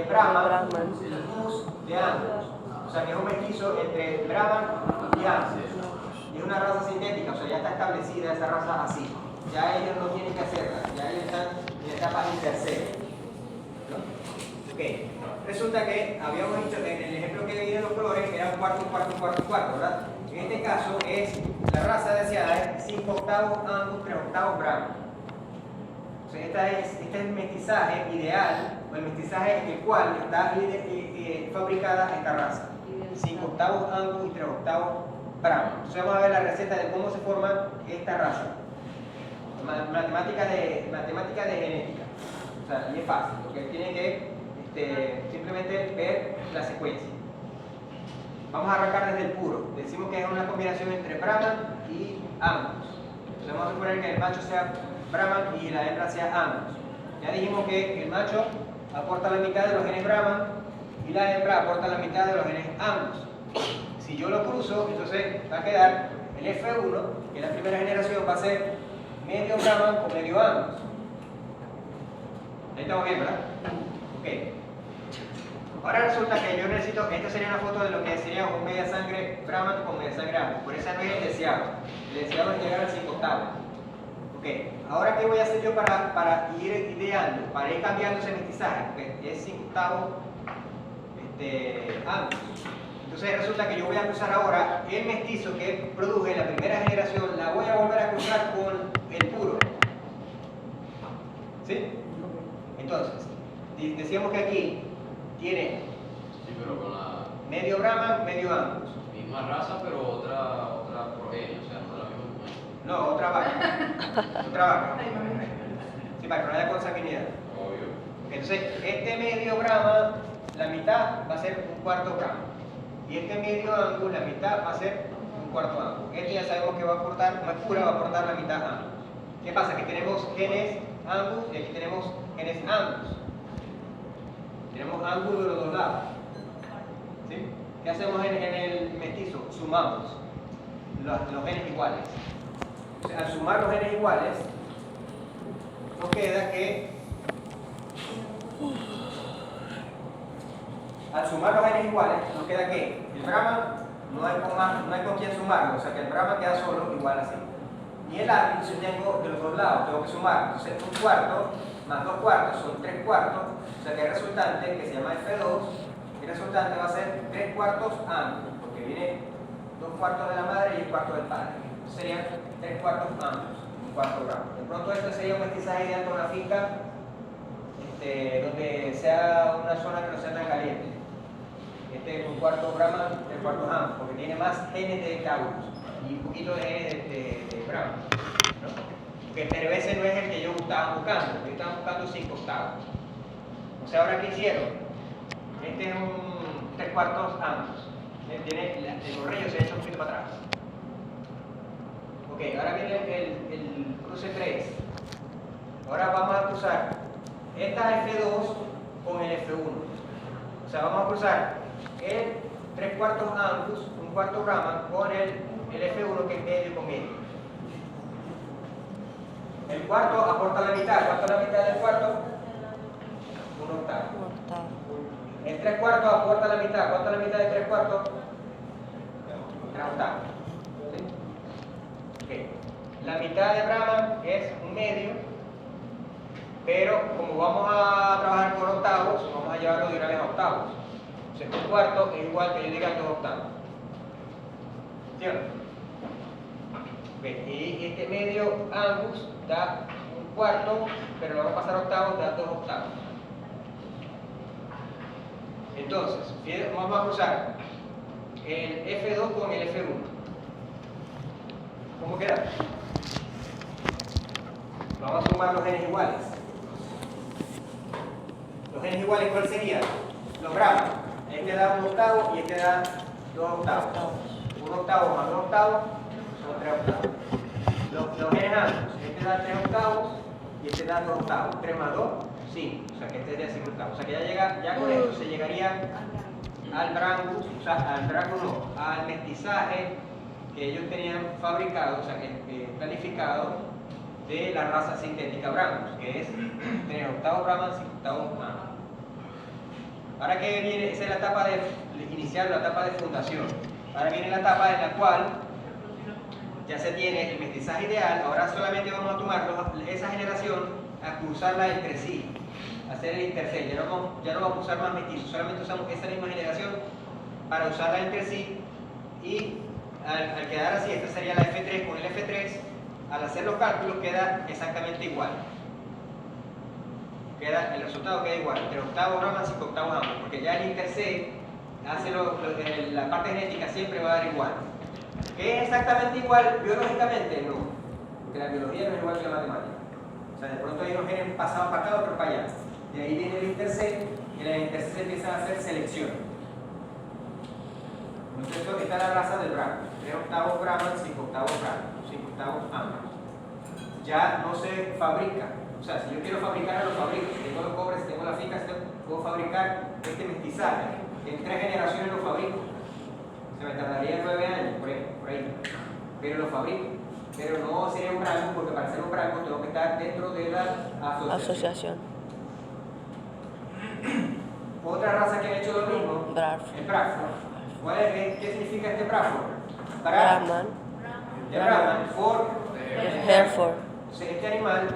Mus de Angus. O sea que es un mestizo entre Brahman y Angus. Y es una raza sintética, o sea, ya está establecida esa raza así. Ya ellos no tienen que hacerla, ya ellos están en etapa intercede. ¿No? Ok. Resulta que habíamos dicho en el ejemplo que leí de los colores era un cuarto, ¿verdad? En este caso es la raza deseada es 5 octavos Angus, 3 octavos Brahman. O sea, este es el mestizaje ideal, o el mestizaje en el cual está fabricada esta raza. 5 octavos Angus y 3 octavos Brahman. Entonces vamos a ver la receta de cómo se forma esta raza. Matemática de genética. O sea, y es fácil, porque tiene que simplemente ver la secuencia. Vamos a arrancar desde el puro. Decimos que es una combinación entre Brahman y Angus. Entonces vamos a suponer que el macho sea Brahman y la hembra sea Angus. Ya dijimos que el macho aporta la mitad de los genes Brahman y la hembra aporta la mitad de los genes Angus. Si yo lo cruzo, entonces va a quedar el F1, que la primera generación va a ser medio Brahman o medio Angus. Ahí estamos bien, ¿verdad? Ok. Ahora resulta que yo necesito, esta sería una foto de lo que sería un media sangre Brahman con media sangre Angus. Por eso no es el deseado. El deseado es llegar al 5 octavos. Ok. Ahora, ¿qué voy a hacer yo para ir ideando, para ir cambiando ese mestizaje? Porque es 5 octavos Angus. Entonces resulta que yo voy a cruzar ahora el mestizo que produje en la primera generación, la voy a volver a cruzar con el puro. ¿Sí? Entonces, decíamos que aquí tiene Sí, pero con la medio Brahman, medio Angus. misma raza, pero otra progenie, o sea, no la misma mujer. No, otra vaca. Otra vaca. Sí, para que no haya consanguinidad. Obvio. Entonces, este medio Brahman, la mitad va a ser un cuarto Brahman. Y este medio Angus, la mitad va a ser un cuarto Angus. Este ya sabemos que va a aportar, más pura va a aportar la mitad Angus. ¿Qué pasa? Que tenemos genes Angus y aquí tenemos genes Angus. Tenemos ángulo de los dos lados. ¿Sí? ¿Qué hacemos en el mestizo? Sumamos los genes iguales. O sea, al sumar los genes iguales, nos queda que el Brahman no hay con quién sumarlo, o sea que el Brahman queda solo igual así. Y el Angus yo tengo de los dos lados, tengo que sumar. Entonces un cuarto más 2 cuartos son 3 cuartos, o sea que el resultante, que se llama F2, el resultante va a ser 3 cuartos Angus, porque viene 2 cuartos de la madre y 1 cuarto del padre. Entonces serían 3 cuartos Angus, 1 cuarto Brahman. De pronto esto sería un mestizaje ideal con una finca donde sea una zona que no sea tan caliente. Este es 1 cuarto Brahman, 3 cuartos Angus, porque tiene más genes de Taurus y un poquito de genes de Brahman, ¿no? Pero ese no es el que yo estaba buscando. Yo estaba buscando 5 octavos. O sea, ahora ¿qué hicieron? Este es un 3 cuartos Angus. El correo se echa un poquito para atrás. Ok, ahora viene el cruce 3. Ahora vamos a cruzar esta F2 con el F1. O sea, vamos a cruzar el 3 cuartos Angus, 1 cuarto Brahman, con el F1 que es medio con medio. El cuarto aporta la mitad. ¿Cuánto es la mitad del cuarto? 1 octavo. El 3 cuartos aporta la mitad. ¿Cuánto es la mitad de 3 cuartos? 3 octavos. ¿Sí? Okay. La mitad de Brahman es un medio, pero como vamos a trabajar con octavos, vamos a llevarlo de una vez a octavos. O sea, un cuarto es igual que yo diga 2 octavos. ¿Sí o no? Y este medio Angus da 1 cuarto, pero lo vamos a pasar a octavos, da 2 octavos. Entonces, vamos a cruzar el F2 con el F1. ¿Cómo queda? Vamos a sumar los genes iguales. Los genes iguales, ¿cuál sería? Los Brahman. Este da 1 octavo y este da 2 octavos. 1 octavo más 2 octavos son 3 octavos. Los genes este da 3 octavos y este da 2 octavos. 3 más 2, 5. O sea que este sería 5 octavos. O sea que ya con esto se llegaría al brangus, o sea, al brangus no, al mestizaje que ellos tenían fabricado, o sea, planificado de la raza sintética brangus, que es 3 octavos Brahman, 5 octavos Brahman. Ahora que viene, esa es la etapa de inicial, la etapa de fundación. Ahora viene la etapa en la cual ya se tiene el mestizaje ideal. Ahora solamente vamos a tomar esa generación a cruzarla entre sí, hacer el intercel. Ya no vamos a usar más mestizos, solamente usamos esa misma generación para usarla entre sí. Y al quedar así, esta sería la F3 con el F3, al hacer los cálculos queda exactamente igual. El resultado queda igual, entre octavos Brahman, 5 octavos ambos, porque ya el intercel hace la parte genética siempre va a dar igual. ¿Que es exactamente igual biológicamente? No, porque la biología no es igual que la matemática. O sea, de pronto hay unos genes pasados para acá, otros para allá. De ahí viene el intercel, y en el intercel se empieza a hacer selección. Entonces, esto está la raza del Brahman. 3 octavos Brahman, 5 octavos Brahman, 5 octavos ambos. Ya no se fabrica. O sea, si yo quiero fabricar, lo fabrico. Si tengo los cobres, si tengo la finca, puedo fabricar este mestizaje. En 3 generaciones lo fabrico. Se me tardaría 9 años, por ahí. Pero lo fabrico. Pero no sería un branco, porque para ser un branco tengo que estar dentro de la asociación. Otra raza que ha hecho lo mismo, el Bradford. ¿Qué significa este Bradford? Brahman. De Brahman, Hereford. Este animal es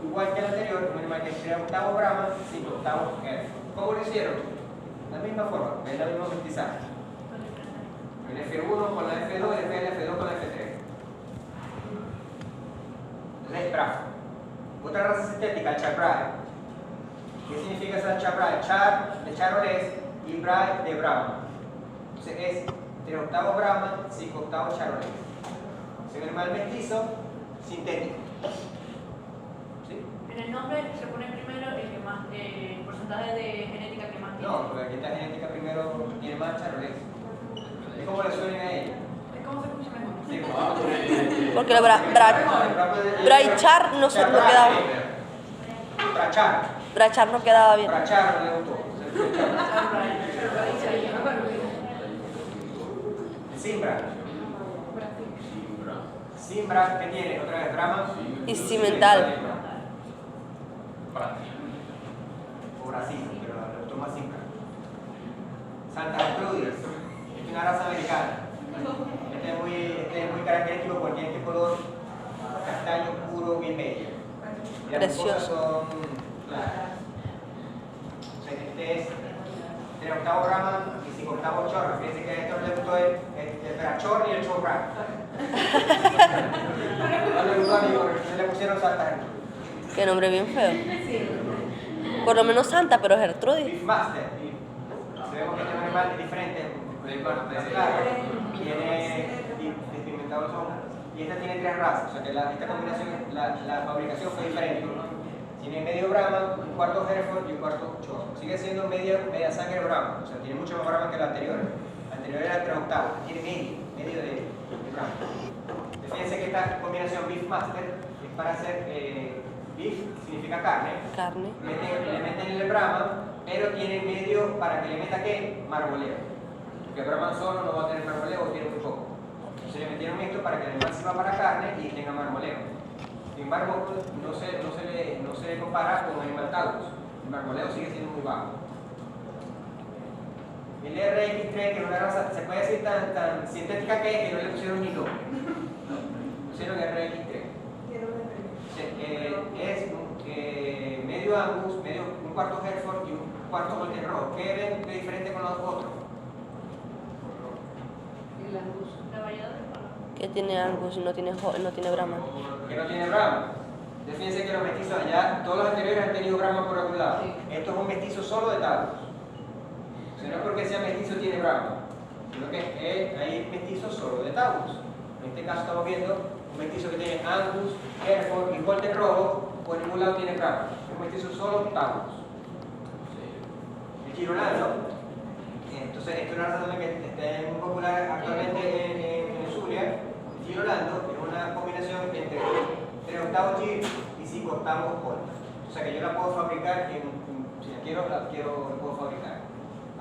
igual que el anterior, un animal que es 3 octavos Brahman, 5 octavos Hereford. ¿Cómo lo hicieron? De la misma forma, es la misma mestizaje. El F1 con la F2 y después el F2 con la F3. Es Bradford. Otra raza sintética, el Charbrae. ¿Qué significa esa Charbrae? Char de Charolais y Brae de Brahman. Entonces es 3 octavos Brahman, 5 octavos Charolais. Es un animal mestizo sintético. ¿Sí? En el nombre se pone primero el que más, el porcentaje de genética que más tiene. No, porque aquí esta genética primero tiene más Charolais. Es como le suelen a ella. Es como se escucha mejor. Sí, Porque el Braichar no quedaba. Braichar no quedaba bien. Brachar no le gustó. Simbra. Simbra, ¿qué tiene? Otra vez Brahman. Y cimental. O Brasil, pero le gustó más Simbra. Santa Gertrudis. Es una raza americana. Este es muy característico porque tiene este color castaño puro, bien bello. Y las Precioso. cosas son claras. O sea, este es 3 octavos Brahman y 5 octavos Chorra. Fíjense que a esto le gustó el Brachor y el Chorra. No le gustó a mí porque se le pusieron Santa Gertrudis. Qué nombre bien feo. Por lo menos Santa, pero Gertrudis. Beefmaster. Sabemos que este es un animal diferente. Claro, tiene despigmentados los ojos. Y esta tiene 3 razas. O sea que esta combinación, la fabricación fue diferente. Tiene medio Brahman, un cuarto Hereford y un cuarto Chorra. Sigue siendo media sangre Brahman. O sea, tiene mucho más Brahman que la anterior. La anterior era 3 octavos. Tiene medio de Brahman. Fíjense que esta combinación Beefmaster es para hacer beef, significa carne. Carne. Le meten el Brahman, pero tiene medio para que le meta ¿qué? Marmoleo. Porque el Brahman solo no va a tener marmoleo, tiene muy poco. Entonces le metieron esto para que el animal sirva para carne y tenga marmoleo. Sin embargo, no se le compara con el animal Taurus. El marmoleo sigue siendo muy bajo. El RX3, que es una raza, se puede decir tan sintética que es que no le pusieron ni nombre. Pusieron RX3. Es medio Angus, un cuarto Hereford y un cuarto Golden Road. ¿Qué ven de diferente con los otros? El Angus. La variedad del palo. Que tiene Angus y no tiene Brahman. Que no tiene Brahman. Fíjense que los mestizos allá, todos los anteriores han tenido Brahman por algún lado. Sí. Esto es un mestizo solo de Taurus. O sea, no es porque sea mestizo tiene Brahman, sino que hay mestizos solo de Taurus. En este caso estamos viendo un mestizo que tiene Angus, Hereford y Golden Rojo, por ningún lado tiene Brahman. Es un mestizo solo Taurus. El Girolando. Entonces, esto es una raza también que está muy popular actualmente en Zulia. El Girolando es una combinación entre 3 octavos chip y 5 octavos Holt. O sea que yo la puedo fabricar, si la quiero, la puedo fabricar.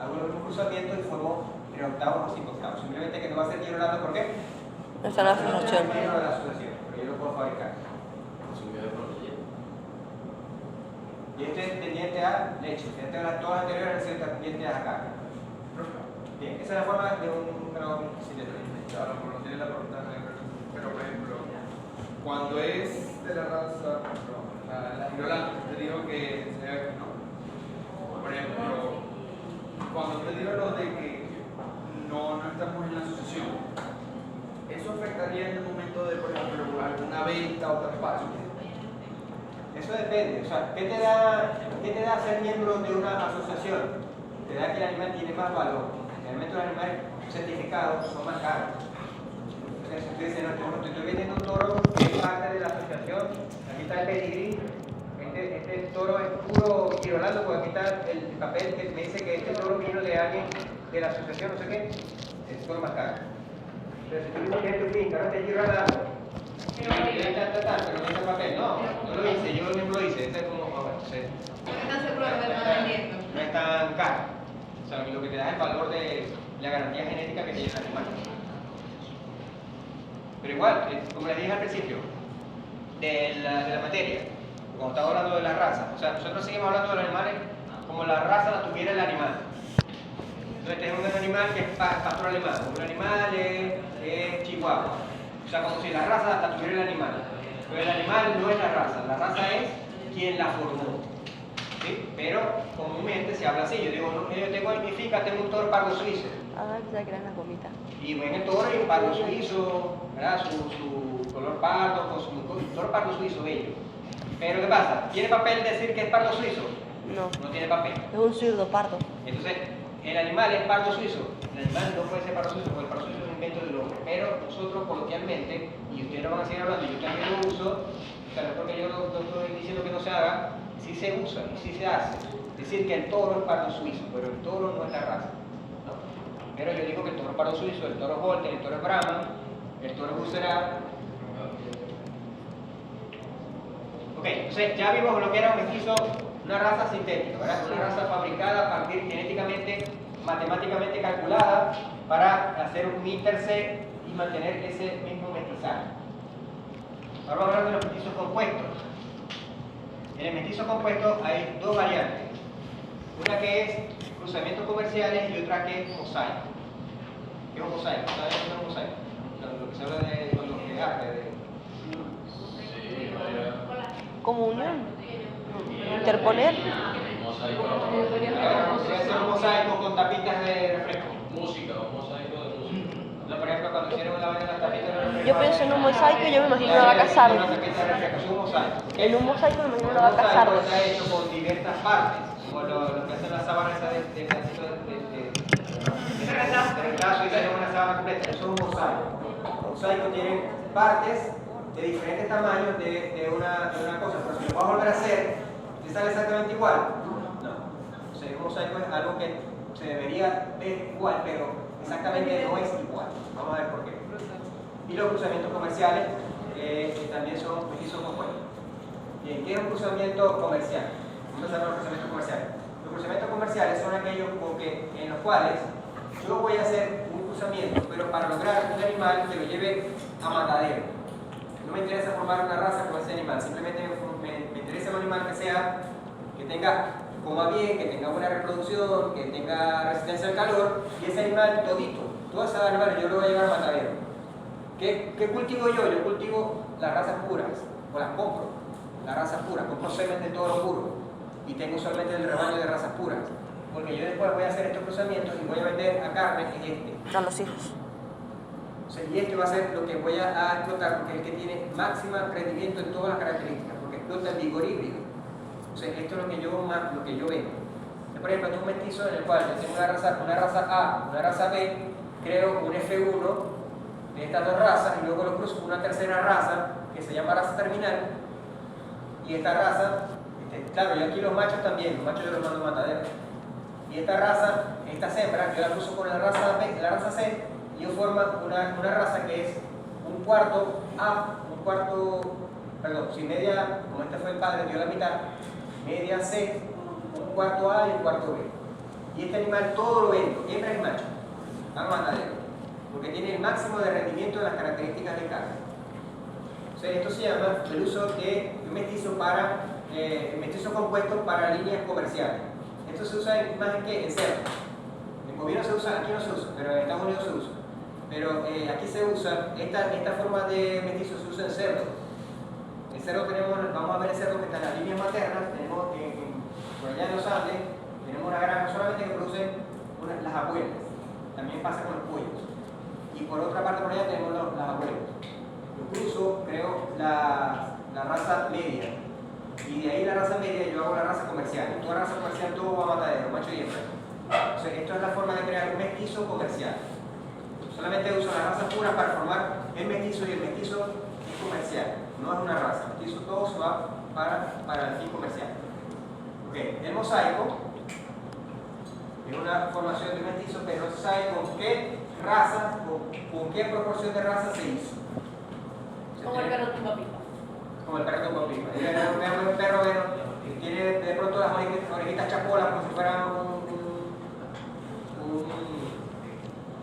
Hago un cruzamiento y formo 3 octavos o 5 octavos. Simplemente que no va a ser Girolando, ¿por qué? Está en la asociación. No es de la asociación, pero yo lo puedo fabricar. Y este es tendiente a leche. Todas las anteriores han sido tendientes a carne. Bien, esa es la forma de un fenómeno sintético. Claro, no tiene la pregunta, pero por ejemplo, cuando es de la raza, la Girolando, te digo que sea, no. Por ejemplo, cuando te digo lo de que no estamos en la asociación, ¿eso afectaría en el momento de, por ejemplo, alguna venta o traspaso? Eso depende. O sea, ¿qué te da ser miembro de una asociación? Te da que el animal tiene más valor. Realmente los animales certificados son más caros. Entonces, si tú dices, no, te estoy vendiendo un toro que es parte de la asociación, aquí está el pedigrí, este toro es puro Girolando, porque aquí está el papel que me dice que este toro vino de alguien de la asociación, no sé qué, es toro más caro. Entonces, si tú dices que es tu finca, no te Girolando, pero no dice papel, no lo hice, yo mismo lo hice, este es como, no ¿Estás seguro de haberlo vendiendo? es tan caro. O sea, lo que te da es el valor de la garantía genética que tiene el animal. Pero igual, como les dije al principio, de la materia, cuando estaba hablando de la raza, o sea, nosotros seguimos hablando de los animales como la raza la tuviera el animal. Entonces tenemos un animal que es pastor alemán, un animal es chihuahua. O sea, como si la raza la tuviera el animal. Pero el animal no es la raza es quien la formó. ¿Sí? Pero comúnmente se habla así. Yo digo, no, yo tengo en mi finca, tengo un toro pardo suizo. Ah, ya que era la gomita. Y ven el toro y un pardo suizo, ¿verdad? Su color pardo, con su toro pardo suizo bello. Pero ¿qué pasa? ¿Tiene papel decir que es pardo suizo? No, No tiene papel. es un zurdo pardo. Entonces, el animal es pardo suizo. El animal no puede ser pardo suizo porque el pardo suizo es un invento del hombre. Pero nosotros coloquialmente, y ustedes lo van a seguir hablando, y yo también lo uso, o sea, no es porque yo lo estoy diciendo que no se haga, sí se usa y sí se hace. Decir que el toro es pardo suizo, pero el toro no es la raza. ¿No? Pero yo digo que el toro es pardo suizo, el toro es Holstein, el toro es Brahman, el toro es Bucerat. Ok, entonces ya vimos lo que era un mestizo, una raza sintética, ¿verdad? Una raza fabricada a partir genéticamente, matemáticamente calculada para hacer un interse y mantener ese mismo mestizaje. Ahora vamos a hablar de los mestizos compuestos. En el mestizo compuesto hay dos variantes. Una que es cruzamientos comerciales y otra que es mosaico. ¿Qué es un mosaico? ¿Sabes qué es un mosaico? Lo que se habla de cuando es arte, Sí, vaya. Como unión. Interponer. Mosaico. Podría ser un mosaico con tapitas de refresco. Música, un mosaico de música. No, por ejemplo, cuando hicieron la vaina de las tapitas de refresco. Yo pienso en un mosaico y yo me imagino una vaca sarda. Una tapita de refresco, es un mosaico. En un mosaico me imagino una Un vaca mosaico sarda. está hecho con diversas partes, como lo que hacen las sábanas esas de pedacito de retraso y sale una sábana completa. Eso es un mosaico. Un mosaico tiene partes de diferentes tamaños de una cosa, pero si lo vas a volver a hacer, ¿te sale exactamente igual? No. O sea, un mosaico es algo que se debería ver igual, pero exactamente no es igual. Vamos a ver por qué. Y los cruzamientos comerciales también son mestizos compuestos. Bien, ¿qué es un cruzamiento comercial? Vamos a ver los cruzamientos comerciales. Los cruzamientos comerciales son aquellos en los cuales yo voy a hacer un cruzamiento, pero para lograr un animal que lo lleve a matadero. No me interesa formar una raza con ese animal, simplemente me interesa un animal que tenga, coma bien, que tenga buena reproducción, que tenga resistencia al calor, y ese animal todito, todos esos animales yo lo voy a llevar a matadero. ¿Qué cultivo yo? Yo cultivo las razas puras, o las compro, las razas puras, compro semen de toro puro, y tengo solamente el rebaño de razas puras, porque yo después voy a hacer estos cruzamientos y voy a vender a carne en este. A los hijos. O sea, y este va a ser lo que voy a explotar, porque es el que tiene máximo rendimiento en todas las características, porque explota el vigor híbrido. O sea, esto es lo que yo vendo. Por ejemplo, tengo un mestizo en el cual yo tengo una raza A, una raza B, creo un F1 de estas dos razas y luego lo cruzo con una tercera raza que se llama raza terminal. Y esta raza, claro, yo aquí los machos también, los machos yo los mando a matadero. Y esta raza, estas hembras, yo la cruzo con la raza B, la raza C, y yo formo una raza que es un cuarto A, un cuarto perdón, si media, como este fue el padre, dio la mitad, media C, un cuarto A y un cuarto B. Y este animal todo lo vendo, hembra y macho, a matadero, porque tiene el máximo de rendimiento de las características de carne. O sea, esto se llama el uso de un mestizo mestizo compuesto para líneas comerciales. Esto se usa más que en cerdo. En bovino se usa, aquí no se usa, pero en Estados Unidos se usa. Pero aquí se usa, esta forma de mestizo se usa en cerdo. En cerdo tenemos, vamos a ver el cerdo que está en las líneas maternas, tenemos por allá en los Andes, tenemos una granja solamente que producen las abuelas. También pasa con los pollos. Y por otra parte por allá tenemos las abuelas. Incluso creo la raza media. Y de ahí la raza media yo hago la raza comercial. En toda raza comercial todo va a matadero, macho y hembra. O sea, esto es la forma de crear un mestizo comercial. Solamente uso la raza pura para formar el mestizo y el mestizo es comercial. No es una raza. El mestizo todo se va para el fin comercial. Okay. El mosaico es una formación de mestizo, pero no se sabe con qué raza, con qué proporción de raza se hizo. Como el perro tumba pipa. Como el perro tumba pipa. Veamos el perro que tiene de pronto las orejitas chapolas como si fueran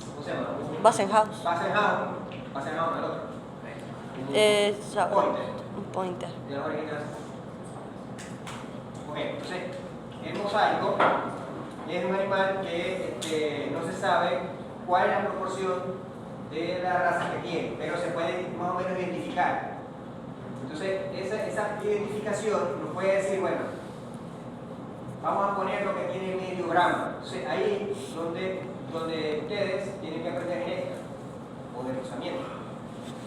¿cómo se llama? Bassenhouse. Bassenhouse, el otro. Un pointer. De las orejitas. Ok, entonces, el mosaico es un animal que no se sabe cuál es la proporción de la raza que tiene, pero se puede más o menos identificar. Entonces, esa identificación nos puede decir, bueno, vamos a poner lo que tiene medio gramo. Entonces, ahí donde ustedes tienen que aprender genética o de rozamiento.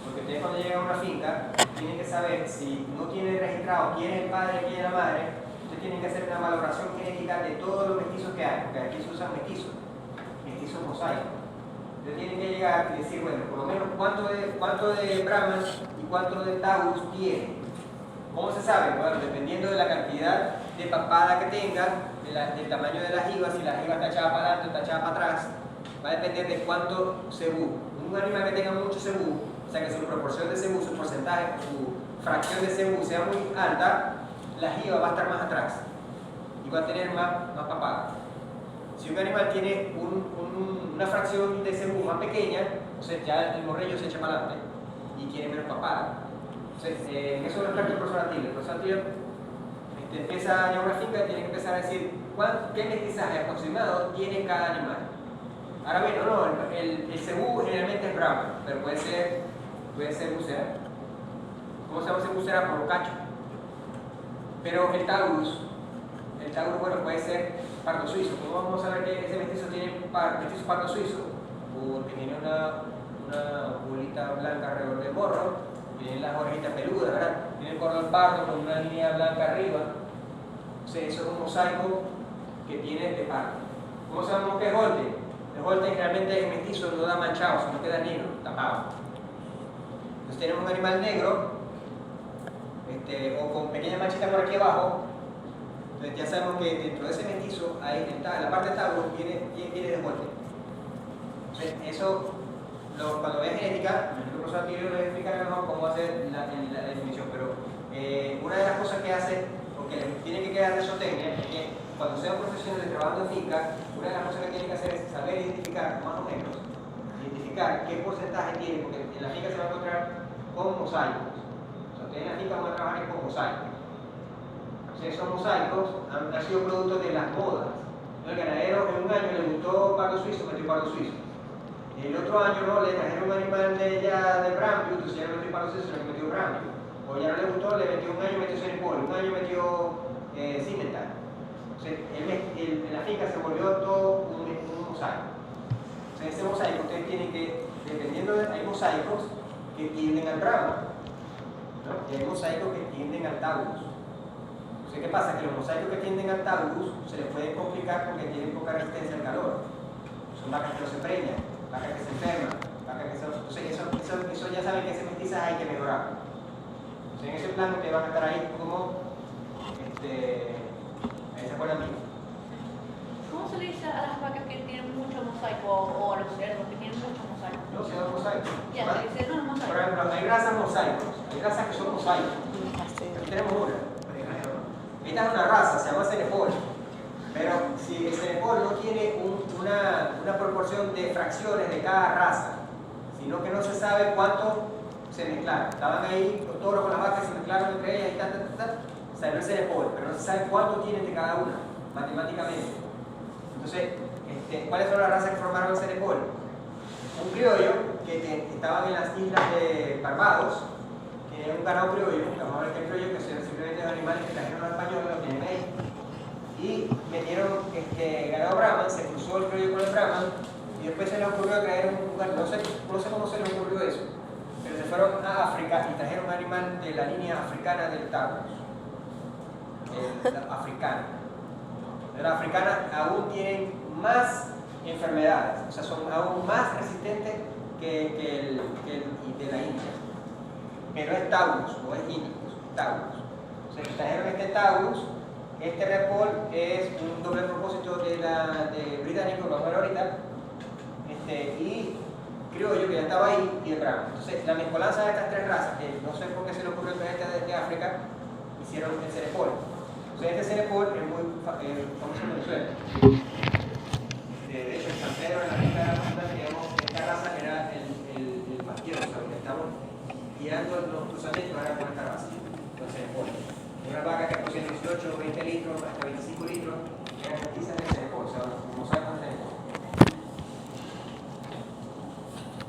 Porque ustedes cuando llegan a una finca, tienen que saber si no tienen registrado quién es el padre y quién es la madre. Ustedes tienen que hacer una valoración genética de todos los mestizos que hay, porque aquí se usan mestizos mosaicos. Ustedes tienen que llegar y decir, bueno, por lo menos cuánto de Brahman y cuánto de Taurus tiene. ¿Cómo se sabe? Bueno, dependiendo de la cantidad de papada que tenga, del tamaño de la jiba, si la jiba está echada para adelante o está echada para atrás, va a depender de cuánto cebú. Un animal que tenga mucho cebú, o sea que su proporción de cebú, su porcentaje, su fracción de cebú sea muy alta, la jiba va a estar más atrás y va a tener más papada. Si un animal tiene una fracción de cebú más pequeña, entonces ya el morrillo se echa para adelante y tiene menos papada. Entonces, eso es lo que el profesor Atilio. El profesor Atilio empieza a llevar una finca y tiene que empezar a decir qué mestizaje aproximado tiene cada animal. Ahora bien, el cebú generalmente es bravo, pero puede ser bucera. ¿Cómo se llama ese bucera? Por cacho. Pero el Taurus, bueno, puede ser pardo suizo. ¿Cómo vamos a ver que ese mestizo tiene mestizo pardo suizo? Porque tiene una bolita blanca alrededor del morro, tiene las orejitas peludas, ¿verdad? Tiene el cordón pardo con una línea blanca arriba. O sea, eso es un mosaico que tiene de pardo. ¿Cómo sabemos que es Holstein? El Holstein realmente es mestizo, no da manchado, sino queda negro, tapado. Entonces tenemos un animal negro, o con pequeña manchita por aquí abajo. Entonces ya sabemos que dentro de ese mestizo, ahí la parte de Taurus viene de Holstein. Entonces eso, cuando veas genética, el profesor aquí les explicará mejor cómo hacer la definición, pero una de las cosas que hace, o que les tiene que quedar de zootecnia, es que cuando sean profesionales trabajando en finca, una de las cosas que tienen que hacer es saber identificar, más o menos, identificar qué porcentaje tiene, porque en la finca se va a encontrar con mosaicos. O sea, ustedes en la finca van a trabajar con mosaicos. Entonces, esos mosaicos han sido producto de las modas. El ganadero en un año le gustó pardo suizo, metió pardo suizo. El otro año no, le trajeron un animal de Brahmbio, entonces ya no metió pardo suizo, le metió Brahmbio. O ya no le gustó, le metió un año metió Senepol, un año metió Cimental. Entonces, en la finca se volvió todo un mosaico. Entonces, ese mosaico ustedes tienen que, dependiendo hay mosaicos que tienden al Brahma, ¿no? Y hay mosaicos que tienden al Taurus. Entonces, ¿qué pasa? Que los mosaicos que tienden al Taurus se les puede complicar porque tienen poca resistencia al calor. Son vacas que no se preñan, vacas que se enferman, vacas que se... Entonces, eso ya saben que ese mestizaje hay que mejorar. Entonces, en ese plan ustedes van a estar ahí como... ahí se acuerdan bien. ¿Cómo se le dice a las vacas que tienen mucho mosaico o a los cerdos que tienen mucho mosaico? No, se llama mosaico. Ya, se dice no, mosaico. Por ejemplo, bueno, hay razas mosaicos, hay razas que son mosaicos. Aquí tenemos una. Esta es una raza, se llama cenepol. Pero si el cenepol no tiene una proporción de fracciones de cada raza, sino que no se sabe cuánto se mezclaron. Estaban ahí los toros con las vacas, se mezclaron entre ellas y salió el cenepol, pero no se sabe cuánto tienen de cada una, matemáticamente. Entonces, ¿cuáles son las razas que formaron el cenepol? Un criollo que estaban en las islas de Barbados, que era un ganado criollo, vamos a ver que el criollo que son simplemente los animales que trajeron los españoles, los tienen ahí. Y metieron ganado Brahman, se cruzó el criollo con el Brahman, y después se les ocurrió traer un lugar, no sé cómo se les ocurrió eso, pero se fueron a África y trajeron un animal de la línea africana del Taurus. Africana. Los africanas aún tienen más enfermedades, o sea, son aún más resistentes que el de la India. Pero es Taurus, no es Indicus, Taurus. O sea, trajeron este Taurus. Este Repol es un doble propósito de británico, lo vamos a ver ahorita, y criollo que ya estaba ahí, y el Brahman. Entonces, la mezcolanza de estas tres razas, que no sé por qué se le ocurrió traer esta de África, hicieron el Cenepol. Entonces, este Cenepol es muy famoso en Venezuela. De hecho, en San Pedro, en la Rica de la Punta, teníamos esta raza que era el pasquero, o sea, donde estamos guiando los cruzamientos ahora con esta raza, el Cenepol. Una vaca que produce 18, 20 litros, hasta 25 litros, eran quizás de cenepol, o sea, como sacan de cenepol.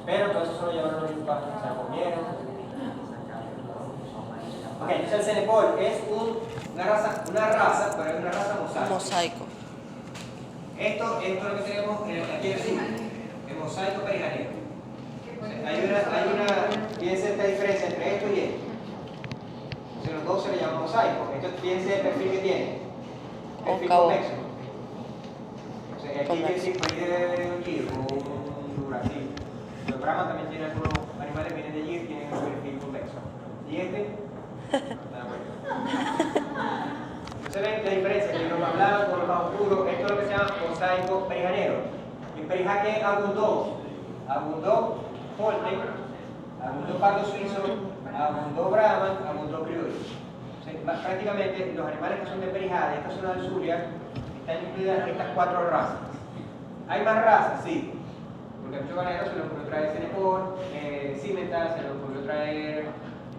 Pero todo eso solo llevaron los impactos, o sea, comieron. Ok, entonces el cenepol es una raza, pero es una raza mosaico. Mosaico. Esto es lo que tenemos aquí encima, el mosaico perijanero. O sea, hay una, fíjense esta diferencia entre esto y esto. Entonces los dos se le llaman mosaico. Esto fíjense el perfil que tiene. Perfil convexo. O sea, aquí tiene circoide un giro o un duracil. Los Brahman también tienen algunos animales que vienen de allí, tienen un perfil convexo. ¿Y este? Nada bueno. Entonces ven la diferencia, que los más blancos, los más oscuros, esto es lo que se llama mosaico perijanero. ¿Y perija qué abundó? Abundó Holstein, abundó pardo suizo, abundó Brahman, abundó criollo. O sea, prácticamente los animales que son de Perijá, de esta zona del Zulia, están incluidas estas cuatro razas. ¿Hay más razas? Sí. Porque a muchos ganaderos se les ocurrió traer cenepol, cimental, se les ocurrió traer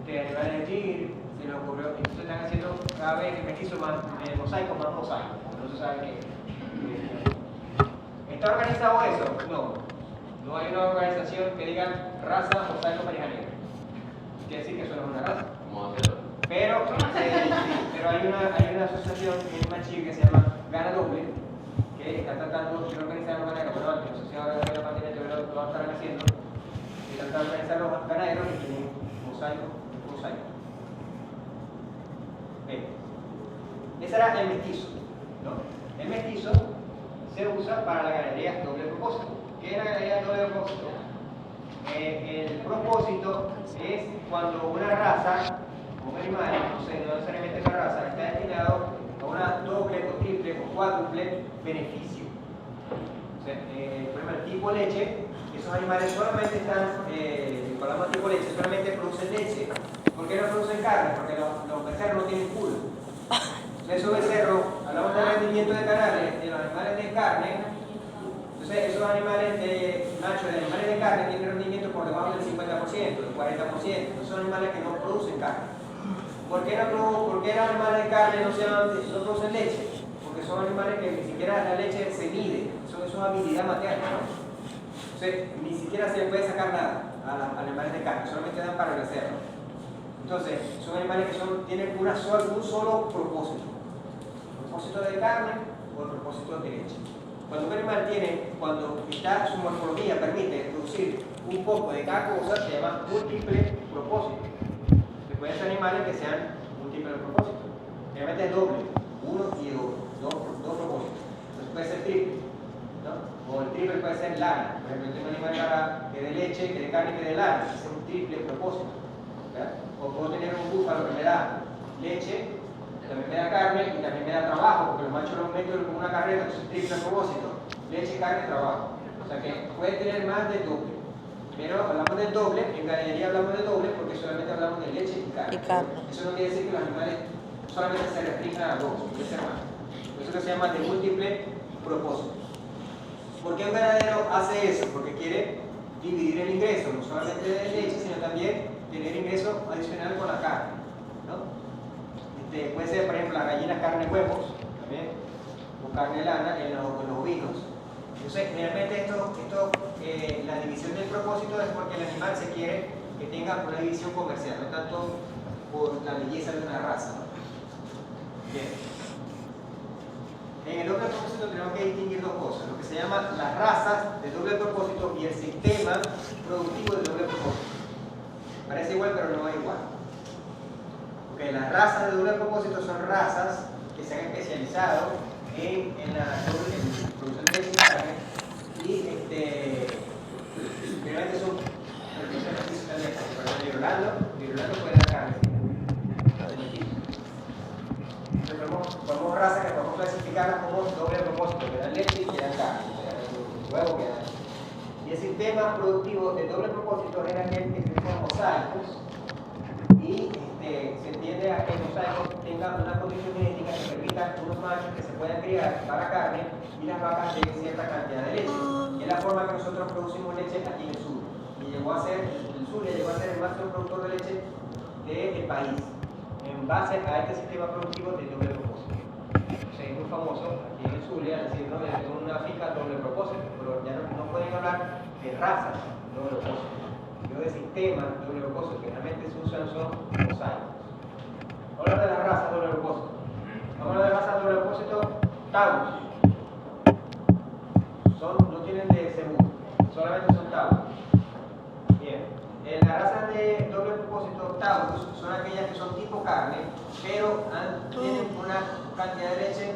animales de gir, se les ocurrió, entonces están haciendo cada vez el mestizo más mosaico, más mosaico. No se sabe qué. ¿Está organizado eso? No. No hay una organización que diga raza mosaico perijanero. Quiere decir que eso no es una raza. Pero hay una asociación en Chile que se llama Gana Doble, que está tratando de organizar los ganaderos, pero antes, no sé si ahora de la pandemia yo lo va a estar haciendo, y tratar de organizar los ganaderos que tienen mosaico. Bien. Ese era el mestizo, ¿no? El mestizo se usa para la ganadería doble propósito. ¿Qué es la ganadería doble propósito? El propósito es cuando una raza, un animal, no sé, no necesariamente una raza, está destinado a una doble o triple o cuádruple beneficio. O sea, por ejemplo, el tipo leche, esos animales solamente están, cuando hablamos de tipo leche, solamente producen leche. ¿Por qué no producen carne? Porque los becerros no tienen culo. Esos becerros, hablamos del rendimiento de canales, de los animales de carne. Entonces, esos animales de animales de carne tienen rendimiento por debajo del 50%, del 40%. Son animales que no producen carne. ¿Por qué los animales de carne no producen leche? Porque son animales que ni siquiera la leche se mide, eso es habilidad materna, ¿no? Entonces, ni siquiera se le puede sacar nada a los animales de carne, solamente dan para el becerro. Entonces, son animales que tienen un solo propósito. Propósito de carne o propósito de leche. Cuando un animal cuando su morfología permite producir un poco de cada cosa, se llama múltiple propósito. Que pueden ser animales que sean múltiples propósitos. Realmente es doble, uno y dos propósitos. Entonces puede ser triple, ¿no? O el triple puede ser lana. Por ejemplo, tengo un animal que de leche, que de carne, que de lana. Ese es un triple propósito. ¿Verdad? O puedo tener un búfalo que me da leche, también me da carne y también me da trabajo, porque los machos los meto como una carrera, entonces es triple propósito. Leche, carne, trabajo. O sea que puede tener más de doble. Pero hablamos del doble, en ganadería hablamos del doble porque solamente hablamos de leche y carne. Y carne. Eso no quiere decir que los animales solamente se restrinjan a dos, puede ser más. Por eso que se llama de múltiple propósito. ¿Por qué un ganadero hace eso? Porque quiere dividir el ingreso, no solamente de leche, sino también tener ingreso adicional con la carne, ¿no? Puede ser, por ejemplo, la gallina carne huevos, también, o carne lana en los ovinos. Entonces, generalmente la división del propósito es porque el animal se quiere que tenga una división comercial, no tanto por la belleza de una raza, ¿no? Bien. En el doble propósito tenemos que distinguir dos cosas, lo que se llama las razas de doble propósito y el sistema productivo de doble propósito. Parece igual, pero no es igual. Porque las razas de doble propósito son razas que se han especializado en la producción de leche y carne y realmente son por ejemplo, virulando puede dar carne. Formamos razas que podemos clasificarlas como doble propósito, que dan leche y que dan carne, que dan huevo, que dan. Y el sistema productivo de doble propósito es aquel que se usa mosaicos y se entiende a que el mosaico tenga una condición genética que permita unos machos que se puedan criar para carne y las vacas den cierta cantidad de leche. Y es la forma que nosotros producimos leche aquí en el sur. Y el sur llegó a ser el máximo productor de leche del país, en base a este sistema productivo de doble propósito. O sea, es muy famoso aquí en el Zulia decir, ¿no? Es una finca doble propósito, pero ya no pueden hablar de razas doble propósito, sino de sistemas doble propósito, que realmente se usan son mosaicos. Vamos a hablar de las razas doble propósito. Vamos a hablar de razas doble propósito Taurus. No tienen de seguro, solamente son Taurus. Bien. Las razas de doble propósito Taurus son aquellas que son tipo carne, pero tienen una cantidad de leche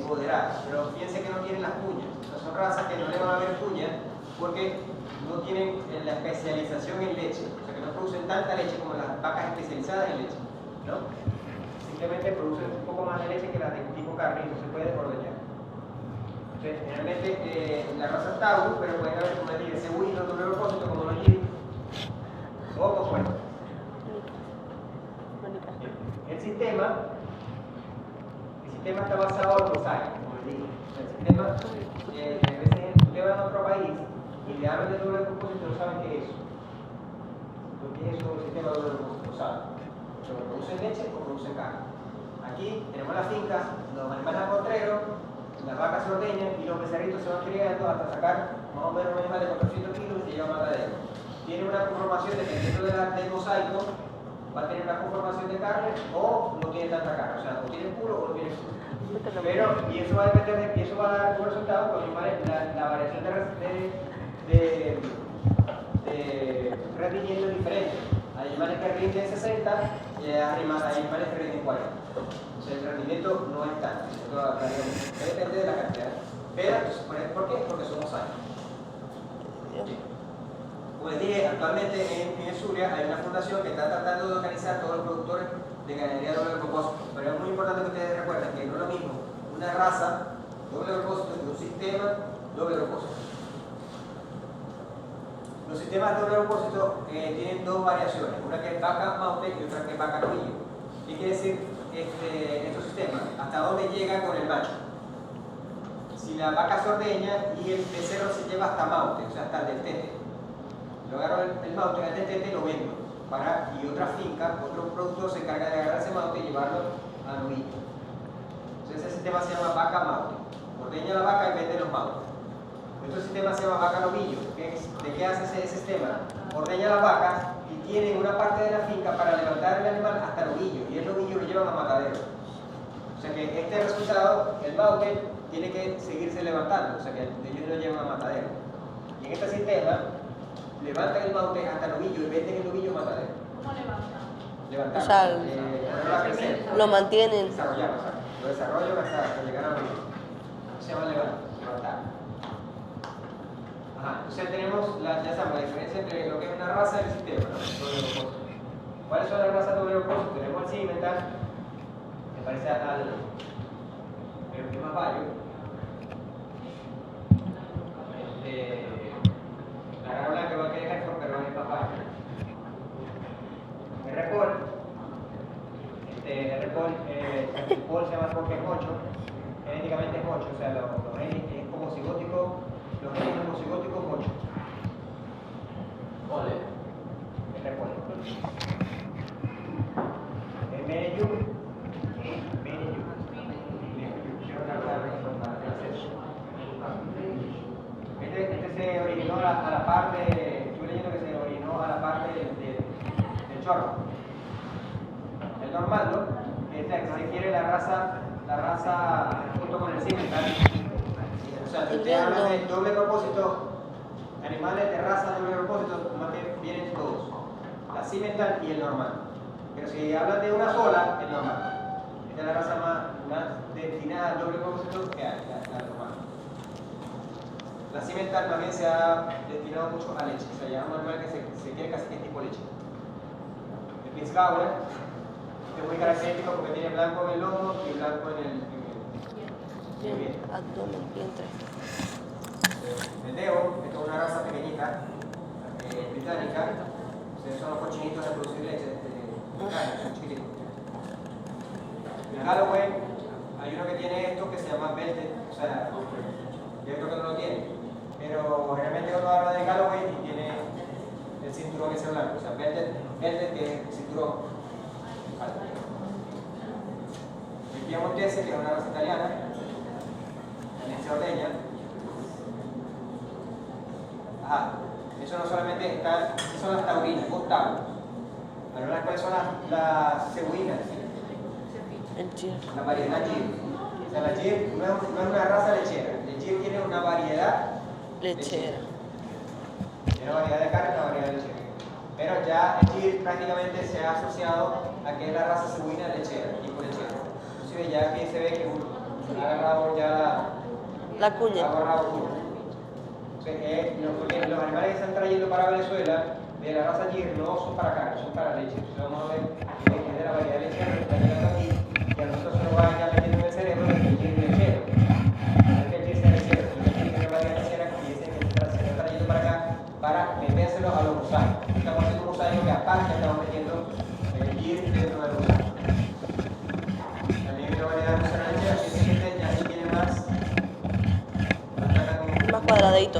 moderada. Pero fíjense que no tienen las cuñas. O sea, son razas que no le van a ver cuñas porque no tienen la especialización en leche. O sea, que no producen tanta leche como las vacas especializadas en leche, ¿no? Simplemente producen un poco más de leche que las de tipo carne y no se puede ordeñar. Entonces, generalmente la raza Taurus, pero pueden haber, como les dije, cebuinos doble propósito como los Gil o compuestos. El sistema está basado en mosaico, como les digo. El sistema, a veces usted va a otro país y le hablan de doble propósito y no saben qué es eso. ¿Qué es eso? El sistema de doble propósito, no saben. ¿Pero producen leche o producen carne? Aquí tenemos la finca, los animales a potrero, las vacas se ordeñan y los becerritos se van criando hasta sacar más o menos un animal de 400 kilos y se lleva matadero. Tiene una conformación dependiendo del mosaico, va a tener una conformación de carne o no tiene tanta carne, o sea, o tiene puro o no tiene puro. Pero, y eso va a depender y eso va a dar un resultado con la variación de rendimiento es diferente. Hay animales que rinden 60 y hay animales que rinden 40. O sea, el rendimiento no es tanto, depende de la cantidad. Pero, ¿por qué? Porque son mosaicos. Como les dije, actualmente en el Zulia hay una fundación que está tratando de organizar todos los productores de ganadería doble propósito. Pero es muy importante que ustedes recuerden que no es lo mismo una raza doble propósito que un sistema doble propósito. Los sistemas doble propósito tienen dos variaciones, una que es vaca maute y otra que es vaca novillo. ¿Qué quiere decir estos sistemas? ¿Hasta dónde llega con el macho? Si la vaca se ordeña y el becerro se lleva hasta maute, o sea, hasta el destete. Yo agarro el maute, el destete y lo vendo. Y otra finca, otro productor se encarga de agarrar ese maute y llevarlo a novillo. Entonces ese sistema se llama vaca maute. Ordeña la vaca y vende los mautes. Otro sistema se llama vaca novillo. ¿De qué hace ese sistema? Ordeña la vaca y tiene una parte de la finca para levantar el animal hasta el novillo. Y el novillo lo llevan a matadero. O sea que este resultado, el maute, tiene que seguirse levantando. O sea que ellos lo llevan a matadero. Y en este sistema, levantan el maute hasta el novillo y venden el novillo a matadero. ¿Cómo levantan? O sea, Ponerlo a crecer. lo mantienen. Desarrollar, o sea, lo desarrollo hasta llegar a novillo. Se llama levantar. Ajá, entonces tenemos ya sabemos la diferencia entre lo que es una raza y el sistema, ¿no? Doble propósito. ¿Cuáles son las razas doble propósito? Tenemos el cimental, que parece el más valio. La cara blanca va a quedar Paul se llama porque es mocho, genéticamente es mocho, o sea, los genes es homocigótico, los genes homocigóticos mocho. Vale. El repollo. El Meneyu. Este se originó a la parte, estuve leyendo que se originó a la parte del chorro. El normando, que es la que se quiere la raza junto con el cimental. O sea, si usted habla de doble propósito, animales de raza doble propósito, más que vienen todos. La cimental y el normando. Pero si hablan de una sola, el normando. Esta es la raza más destinada al doble propósito que hay, la normando. La cimental también se ha destinado mucho a leche, o sea, ya es un animal que se quiere casi que tipo leche. El Pinzgauer es muy característico porque tiene blanco en el lomo y blanco en el vientre. Abdomen, vientre. El Deo, esto es una raza pequeñita, británica, ustedes son los cochinitos de producir leche, son chiquititos. El Galloway, hay uno que tiene esto que se llama Belted, o sea, yo creo que no lo tiene, pero generalmente uno habla de Galloway y tiene el cinturón ese blanco, o sea, Belted que es el cinturón. El Piemontese, que es una raza italiana, también se ordeña. Ajá, eso no solamente está, esas son las taurinas, dos tauros. Pero ¿cuáles son las cebuinas? El gir. La variedad Gir. O sea, la Gir no es una raza lechera. El Gir tiene una variedad Lechera. Tiene una variedad de carne y una variedad de lechera. Pero ya el Gir prácticamente se ha asociado a que es la raza cebuina lechera, tipo lechera. Inclusive ya aquí se ve que ha agarrado ya La cuña. ha agarrado cuña. Porque los animales que se están trayendo para Venezuela de la raza Gir no son para carne, son para leche. Entonces vamos a ver que es de la variedad lechera que está llegando aquí y a nosotros se nos va ya metiendo en el cerebro que el Gir es lechero. No es que el Gir sea lechero, sino que el Gir tiene variedad lechera que dicen que se está trayendo para acá para metérselos a los mosaicos. Estamos haciendo un mosaico que aparte estamos metiendo el Gir dentro del mosaico. También hay una variedad de lechera que dice que ya sí tiene más Más cuadradito.